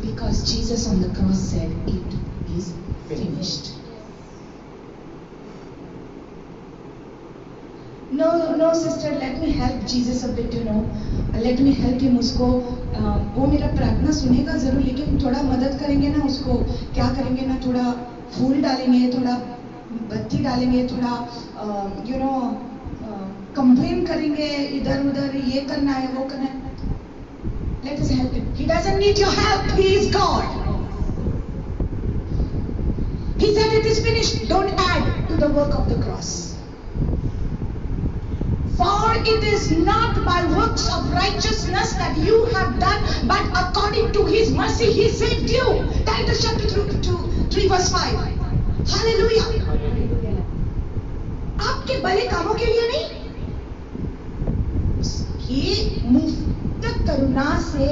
Because Jesus on the cross said, "It is finished." No, sister, let me help Jesus a bit, let me help him. उसको वो मेरा प्रार्थना सुनेगा जरूर, लेकिन थोड़ा मदद करेंगे ना उसको। क्या करेंगे ना, थोड़ा फूल डालेंगे, थोड़ा बत्ती डालेंगे, थोड़ा कंप्लेन करेंगे इधर उधर, ये करना है वो करना है। Let us help him. He doesn't need your help. He is God. He said it is finished. Don't add to the work of the cross. For it is not by works of righteousness that you have done, but according to His mercy He saved you. Titus chapter 3 verse 5. Hallelujah. आपके भले कामों के लिए नहीं, उसकी मुफ्त करुणा से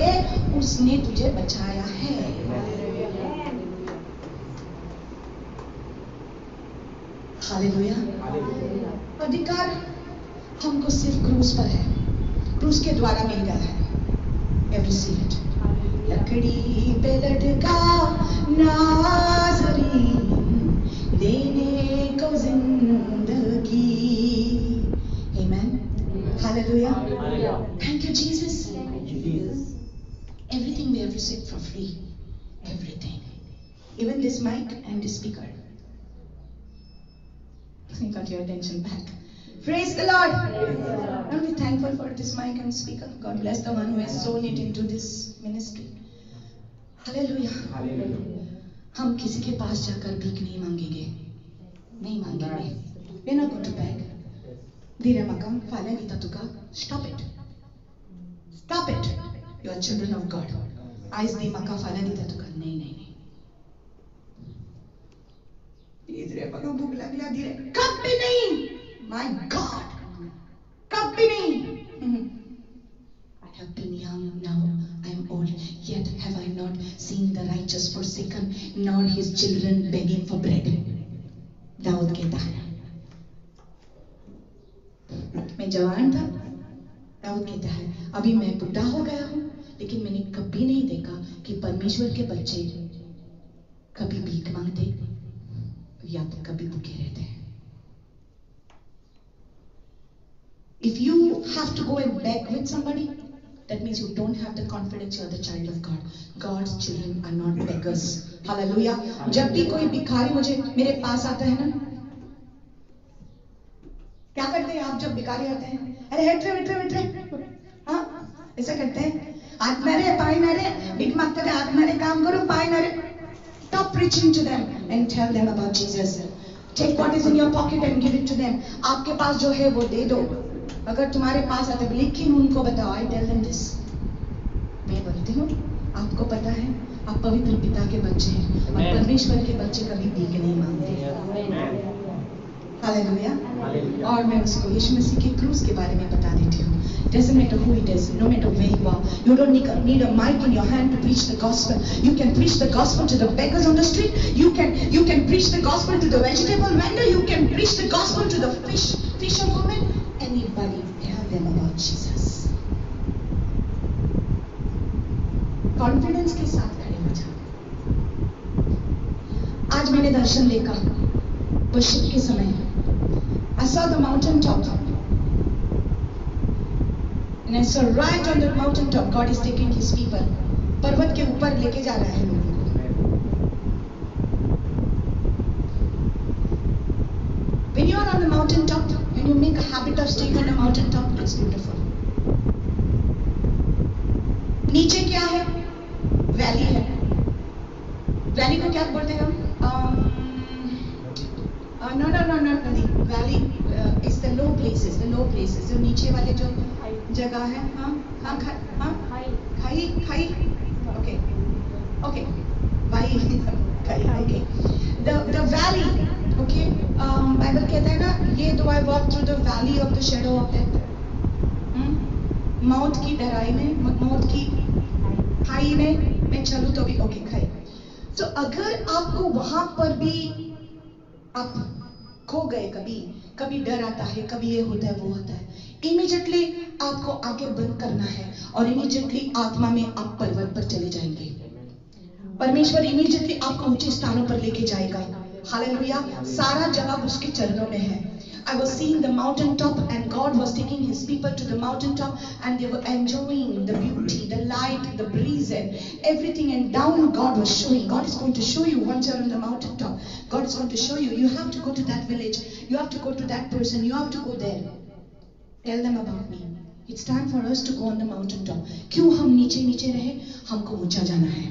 उसने तुझे बचाया है। हालेलुया। अधिकार हमको सिर्फ क्रूस पर है, क्रूस के द्वारा मिल गया है। Every seed. लकड़ी पे लटका नाज़रीन, देने को जिंदगी। Amen. Hallelujah. Thank you, Jesus. Everything we have received for free. Everything. Even this mic and this speaker. I got your attention back. Praise the Lord. I'm be thankful for this mic and speaker. God bless the one who has sown it into this ministry. Hallelujah. हम किसी के पास जाकर भीख नहीं मांगेंगे, नहीं मांगेंगे। We're not going to beg. धीरे मकाम फाले गीता तुका. Stop it. Stop it. You are children of God. आज दी मका फाले गीता तुका. नहीं नहीं नहीं। धीरे मकाम भूख लगला धीरे। कब भी नहीं। My God, कभी नहीं। I have been young, now I am old, yet have I not seen the righteous forsaken, nor his children begging for bread. Dawood कहता है, मैं जवान था, दाऊद कहता है, अभी मैं बुढ़ा हो गया हूँ, लेकिन मैंने कभी नहीं देखा कि परमेश्वर के बच्चे कभी भीख मांगते या कभी भूखे रहते हैं। If you have to go and beg with somebody, that means you don't have the confidence you are the child of God. God's children are not beggars. Hallelujah. जब भी कोई भिखारी मेरे पास आता है ना, क्या करते हैं आप जब भिखारी आते हैं? अरे हेट रे, हाँ ऐसा करते हैं। हाथ मारे, पाई मारे, भिख मांगते थे, हाथ मारे, काम करो, पाई मारे। Stop preaching to them and tell them about Jesus. Take what is in your pocket and give it to them. आपके पास जो है वो दे दो। अगर तुम्हारे पास आते, लेकिन उनको बताओ, I tell them this. मैं बोलती हूँ, आपको पता है, आप पवित्र पिता के बच्चे हैं, और परमेश्वर के बच्चे कभी भीख नहीं मांगते। हालेलुया। और मैं उसको यीशु मसीह के क्रूस के बारे में बता देती हूँ। Doesn't matter who it is, no matter where you are, you don't need a mic in your hand to preach the gospel. You can preach the gospel to the beggars on the street. You can preach the gospel to the vegetable vendor. You can preach the gospel to the fisherwoman. Anybody, tell them about Jesus. Confidence के साथ खड़े हो जाओ। आज मैंने दर्शन देखा, worship के समय। I saw the mountain top, and I saw right on the mountain top, God is taking His people. पर्वत के ऊपर लेके जा रहा है लोगों को। When you are on the mountain top, when you make a habit of staying on the mountain top, it's beautiful. नीचे क्या है? वैली है। वैली को क्या बोलते हैं हम? No, not नदी। Valley is the low places, जो नीचे वाले जो जगह है। खाई, okay, भाई, okay, the valley, okay, Bible कहता है ना, ये do I walk through the valley of the shadow of death, मौत की डराई में, मौत की खाई में मैं चलूँ तो भी okay, खाई। तो अगर आपको वहां पर भी आप खो गए, कभी डर आता है, कभी ये होता है, वो होता है, इमीडिएटली आपको आंखें बंद करना है और इमीडिएटली आत्मा में आप पर्वत पर चले जाएंगे। परमेश्वर इमीडिएटली आपको ऊंचे स्थानों पर लेके जाएगा। हालेलुया। सारा जवाब उसके चरणों में है। I was seeing the mountain top and God was taking his people to the mountain top and they were enjoying the beauty, the light, the breeze and everything, and down God was showing. God is going to show you once you're on the mountain top. God is going to show you. You have to go to that village. You have to go to that person. You have to go there. Tell them about me. It's time for us to go on the mountain top. क्यों हम नीचे रहे? हमको ऊंचा जाना है।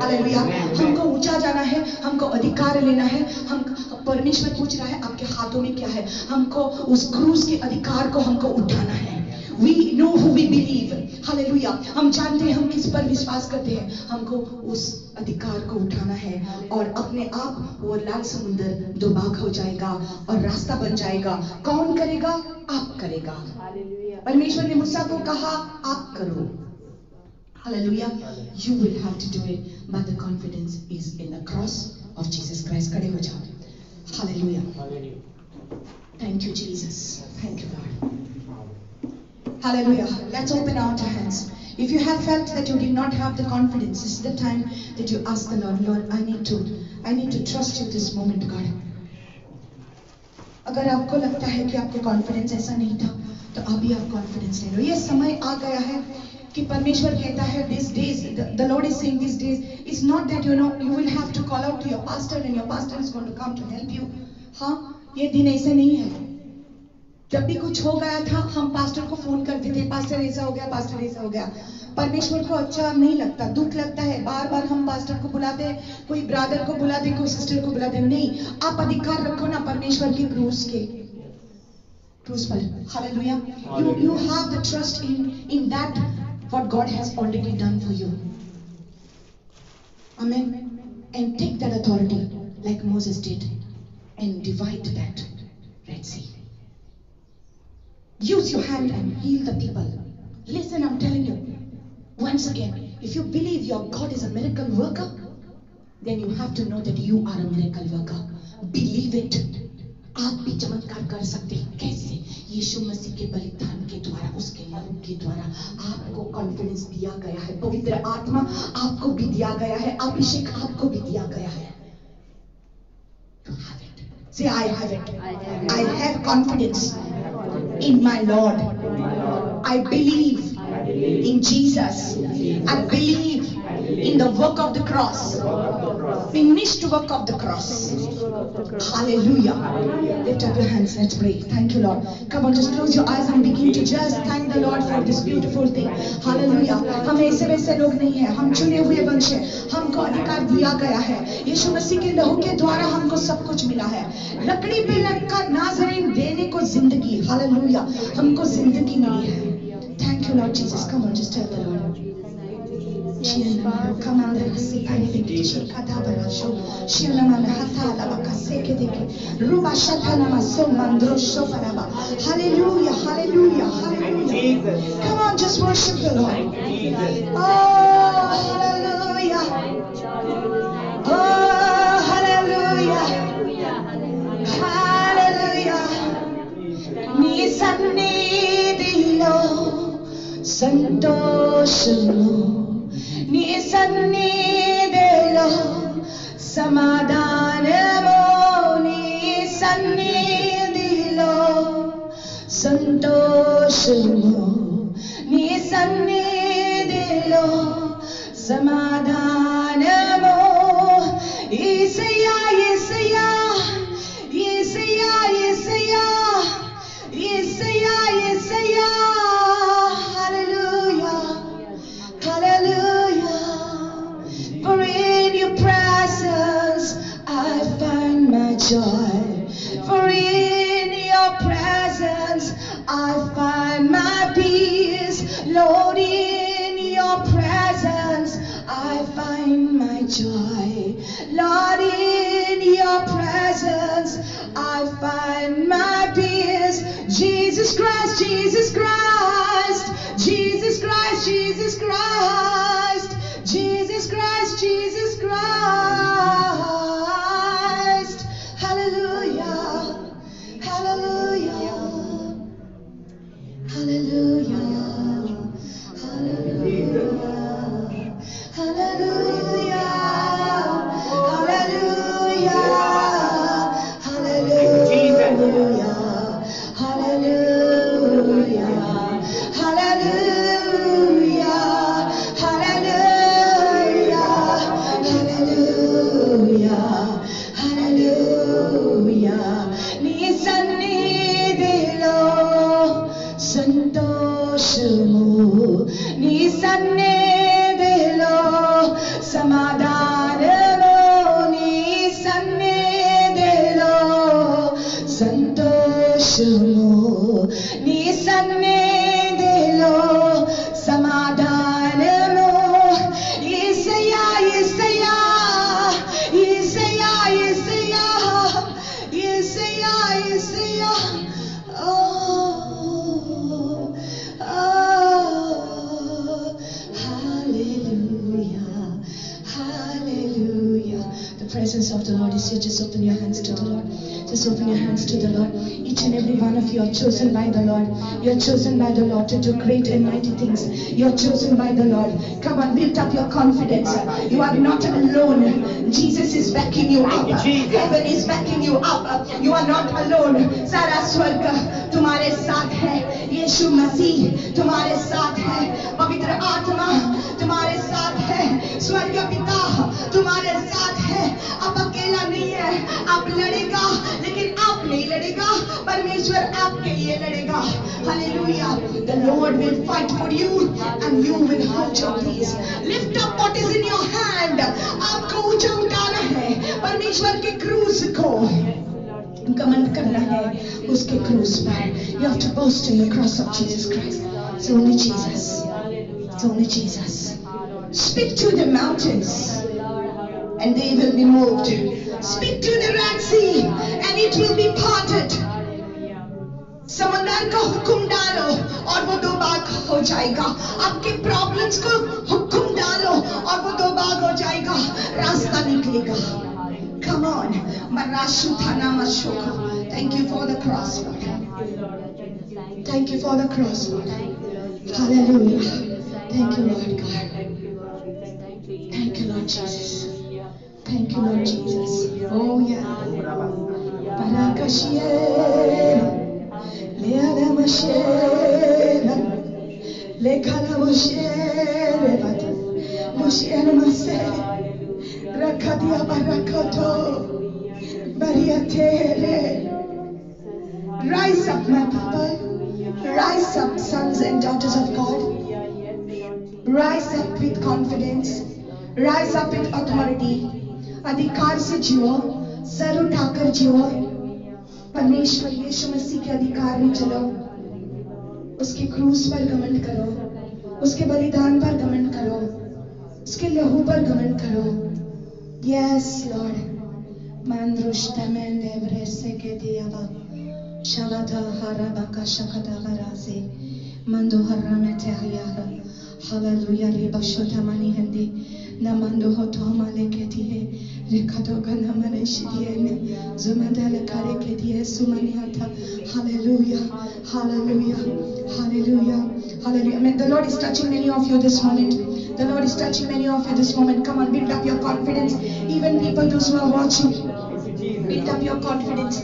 Hallelujah. हमको ऊंचा जाना है, हमको अधिकार लेना है। हम परमेश्वर पूछ रहा है आपके हाथों में क्या है? हमको उस क्रूज के अधिकार को हमको उठाना है। We know who we believe. Hallelujah. हम जानते हैं हम किस पर विश्वास करते हैं। हमको उस अधिकार को उठाना है और अपने आप वो लाल समुद्र दो भाग हो जाएगा और रास्ता बन जाएगा। कौन करेगा? आप करेगा। परमेश्वर ने मूसा को कहा आप करो। Hallelujah. You will have to do it, but the confidence is in the cross of Jesus Christ. खड़े हो जाओ। Hallelujah. Thank you, Jesus. Thank you, Lord. Hallelujah. Let's open our hands. If you have felt that you did not have the confidence, this is the time that you ask the Lord, Lord, I need to trust you this moment, God. अगर आपको लगता है कि आपको confidence ऐसा नहीं था, तो अभी आप कॉन्फिडेंस ले लो। ये समय आ गया है कि परमेश्वर कहता है these days, the Lord is saying these days, it's not that you will have to call out to your pastor and your pastor is going to come to help you. हाँ, ये दिन ऐसे नहीं है। जब भी कुछ हो गया था हम पास्टर को फोन करते थे, पास्टर ऐसा हो गया, पास्टर ऐसा हो गया। परमेश्वर को अच्छा नहीं लगता, दुख लगता है। बार बार हम पास्टर को बुलाते, कोई ब्रदर को बुलाते, कोई सिस्टर को बुलाते। नहीं, आप अधिकार रखो ना परमेश्वर के क्रूज पर। Hallelujah. You have the trust in that what God has already done for you. Amen. And take that authority like Moses did and divide that Red Sea. Use your hand and heal the people. Listen, I'm telling you. Once again, if you believe your God is a miracle worker, then you have to know that you are a miracle worker. Believe it. आप भी चमत्कार कर सकते हैं। कैसे? यीशु मसीह के बलिदान के द्वारा, उसके लहू के द्वारा आपको कॉन्फिडेंस दिया गया है। पवित्र आत्मा आपको भी दिया गया है, अभिषेक आपको भी दिया गया है। You have it. Say, I have it. I have confidence in my Lord. I believe in Jesus. I believe in the work of the cross. Finished work of the cross. Hallelujah. Lift up your hands. Let's pray. Thank you, Lord. Come on, just close your eyes and begin to just thank the Lord for this beautiful thing. Hallelujah. हम ऐसे वैसे लोग नहीं हैं, हम चुने हुए वंश हैं। हमको अधिकार दिया गया है। यीशु मसीह के लहू के द्वारा हमको सब कुछ मिला है। लकड़ी पे लटका नाज़रेन देने को जिंदगी। हालेलुया। हमको जिंदगी मिली है। Thank you, Lord Jesus. Come on, just tell the Lord. Come on, hallelujah, hallelujah, hallelujah. Come on, just worship the Lord. Oh, hallelujah. Oh, hallelujah. Hallelujah. Ni sannidhilo santoshamo, నీ సన్నిధిలో సమాధానము, నీ సన్నిధిలో సంతోషము, నీ సన్నిధిలో సమాధానము. యేసయ్యా యేసయ్యా యేసయ్యా యేసయ్యా యేసయ్యా యేసయ్యా. Hallelujah. Hallelujah. For in your presence I find my joy. For in your presence I find my peace. Lord, in your presence I find my joy. Lord, in your presence I find my peace. Jesus Christ, Jesus Christ, Jesus Christ, Jesus Christ, Jesus Christ, Jesus Christ. Hallelujah. Of the Lord is here. Just open your hands to the Lord. Just open your hands to the Lord. Each and every one of you are chosen by the Lord. You're chosen by the Lord to do great and mighty things. You're chosen by the Lord. Come on, build up your confidence. You are not alone. Jesus is backing you up. Heaven is backing you up. You are not alone. सारा स्वर्ग तुम्हारे साथ है. यीशु मसीह तुम्हारे साथ है. पवित्र आत्मा तुम्हारे साथ है. स्वर्ग पिता तुम्हारे साथ है. आप अकेला नहीं है. आप लड़ेगा लेकिन आप नहीं लड़ेगा. परमेश्वर आपके लिए लड़ेगा. Hallelujah. The Lord will fight for you and you will hold your peace. Lift up what is in your hand. आपको ऊंचा उठाना है. परमेश्वर के क्रूस को घमंड करना है उसके क्रूस पर. You have to boast in the cross of Jesus Christ. It's only Jesus. It's only Jesus. Speak to the mountains and they will be moved. Speak to the Red Sea and it will be parted. समंदर का हुक्म डालो और वो दो भाग हो जाएगा. आपके प्रॉब्लम्स को हुक्म डालो और वो दो भाग हो जाएगा. रास्ता निकलेगा. Come on. Thank you for the cross, Lord. Thank you for the cross, Lord. Hallelujah. Thank you, Lord God. Thank you, Lord Jesus. Thank you, Lord Jesus. Oh, yeah. Rise up, my people. Rise up, sons and daughters of God. Rise up with confidence. Rise up with authority. अधिकार से जियो. Sir उठाकर जियो. परमेश्वर यीशु मसीह के अधिकार में चलो. उसके क्रूस पर घमंड करो. उसके बलिदान पर घमंड करो. उसके लहू पर घमंड करो. Yes, Lord. Mandrushta mende vrese ke diava. Shalata harabaka shakata varase. Mando harame teriyaha. Hallelujah. Riba shota mani hendi. Namando hoto male ke dihe. Rekato gana mane shidiene. Zumadala kare ke dihe sumani hata. Hallelujah. Hallelujah. Hallelujah. Hallelujah. Amen. The Lord is touching many of you this moment. The Lord is touching many of you this moment. Come on, build up your confidence. Even people, those who are watching, build up your confidence.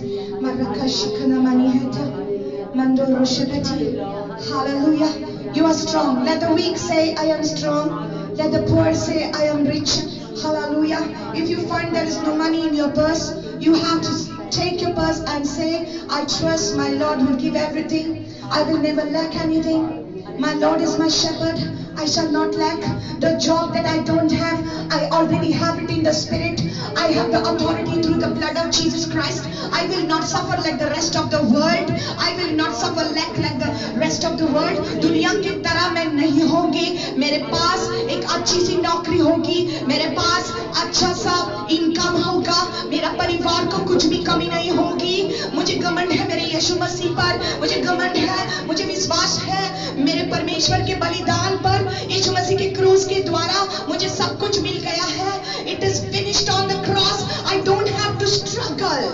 Hallelujah. You are strong. Let the weak say, I am strong. Let the poor say, I am rich. Hallelujah. If you find there is no money in your purse, you have to take your purse and say, I trust my Lord will give everything. I will never lack anything. My Lord is my shepherd. I shall not lack. The job that I don't have, I already have it in the spirit. I have the authority through the blood of Jesus Christ. I will not suffer like the rest of the world. I will not suffer like the rest of the world. दुनिया की तरह मैं नहीं होगी. मेरे पास एक अच्छी सी नौकरी होगी. मेरे पास अच्छा सा इनकम होगा. मेरा परिवार को कुछ भी कमी नहीं होगी. मुझे घमंड है मेरे यीशु मसीह पर. मुझे घमंड है. मुझे विश्वास है मेरे परमेश्वर के बलिदान पर. यीशु मसीह के क्रूस के द्वारा मुझे सब कुछ मिल गया है. It is finished on the cross. I don't have to struggle.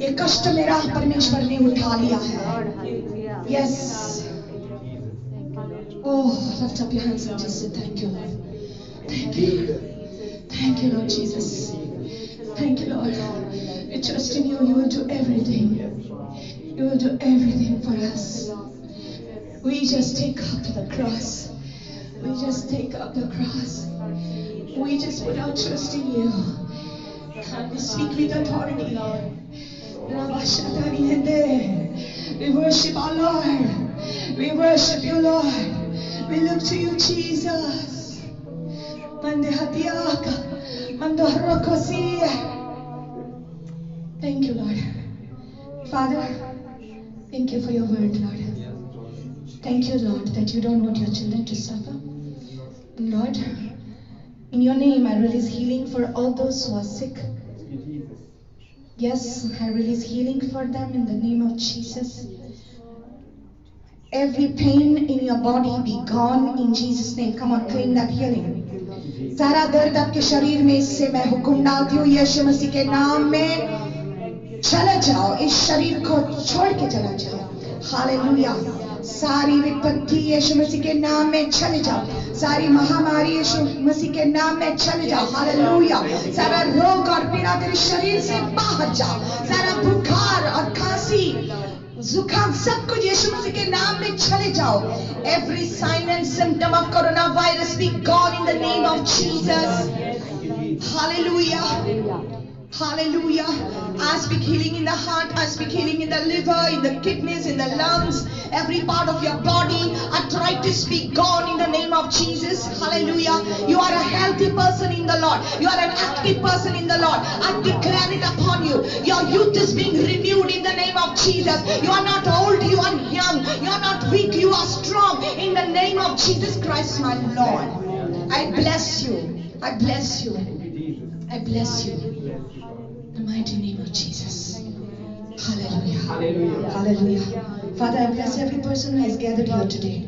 ये कष्ट मेरा परमेश्वर ने उठा लिया है. Yes. Oh, lift up your hands and just say thank you, Lord. Thank you. Thank you, Lord Jesus. Thank you, Lord. trust in you, you will do everything. You will do everything for us. We just take up the cross. We just take up the cross. We just put our trust in you. And we speak with authority. We worship our Lord. We worship you, Lord. We look to you, Jesus. Thank you, Lord. Father, thank you for your word, Lord. Thank you, Lord, that you don't want your children to suffer. Lord, in your name I release healing for all those who are sick. Yes, I release healing for them in the name of Jesus. Every pain in your body be gone in Jesus' name. Come on, claim that healing. सारा दर्द आपके शरीर में इससे मैं हुक्म डालती हूँ यीशु मसीह के नाम में चले जाओ. इस शरीर को छोड़ के चला जाओ. हालेलुया. सारी विपत्ति यीशु मसीह के नाम में चले जाओ. सारी महामारी यीशु मसीह के नाम में चले जाओ. हालेलुया. सारा रोग और पीड़ा तेरे शरीर से बाहर जाओ. सारा बुखार और खांसी जुकाम सब कुछ यीशु मसीह के नाम में चले जाओ. Every sign and symptom of coronavirus be gone in the name of Jesus. Hallelujah. Hallelujah. I speak healing in the heart. I speak healing in the liver, in the kidneys, in the lungs, every part of your body. Arthritis be gone in the name of Jesus. Hallelujah. You are a healthy person in the Lord. You are an active person in the Lord. I declare it upon you. Your youth is being renewed in the name of Jesus. You are not old, you are young. You are not weak, you are strong in the name of Jesus Christ, my Lord. I bless you. I bless you. I bless you. In the mighty name of Jesus. Hallelujah. Hallelujah. Hallelujah. Father, I bless every person who is gathered here today.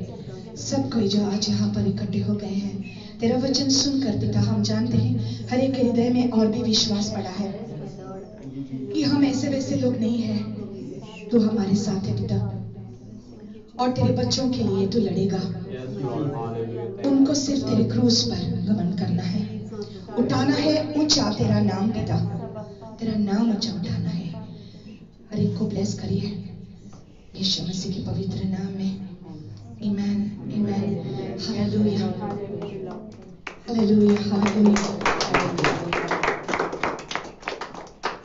सब कोई जो आज यहाँ पर इकट्ठे हो गए हैं, तेरा वचन सुनकर पिता हम जानते हैं हर एक हृदय में और भी विश्वास पड़ा है कि हम ऐसे वैसे लोग नहीं हैं. तू हमारे साथ है पिता, और तेरे बच्चों के लिए तू लड़ेगा. उनको सिर्फ तेरे क्रूस पर गमन करना है, उठाना है ऊंचा तेरा नाम पिता, तेरा नाम ऊंचा उठाना है. हर एक को ब्लेस करिए यीशु मसीह के पवित्र नाम में. Amen. Amen. Hallelujah. Hallelujah. Hallelujah.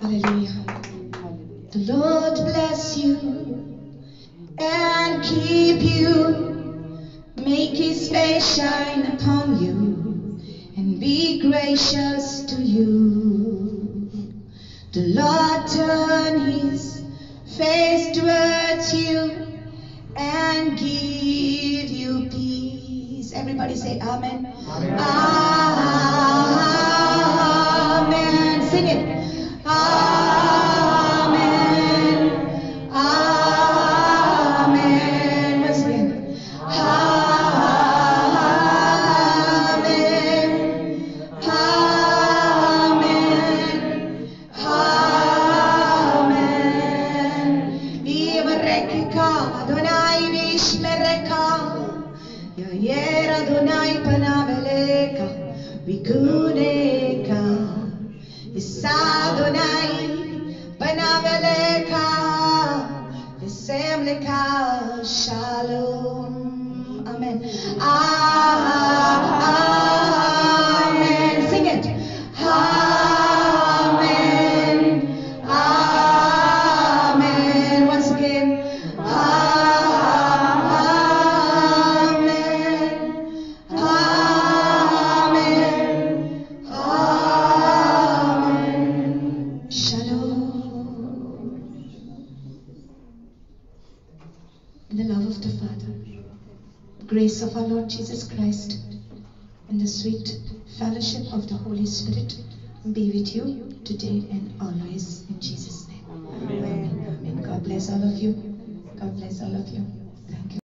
Hallelujah. The Lord bless you and keep you, make his face shine upon you and be gracious to you. The Lord turn his face towards you and give you peace. Everybody say amen. Amen. Amen. Sing it. Amen. Amen. Once again. Amen. Amen. Amen. Ivarekika Adonai Vishmereka Yair Adonai Panaveleka Vikuneka Isadonai Panaveleka Isemleka Shalom. Amen. Amen. Sing it. Amen. Amen. Once again. Amen. Amen. Amen. Shalom. In the love of the Father, the grace of our Lord Jesus Christ, and the sweet fellowship of the Holy Spirit be with you today and always in Jesus' name. Amen. Amen. God bless all of you. God bless all of you. Thank you.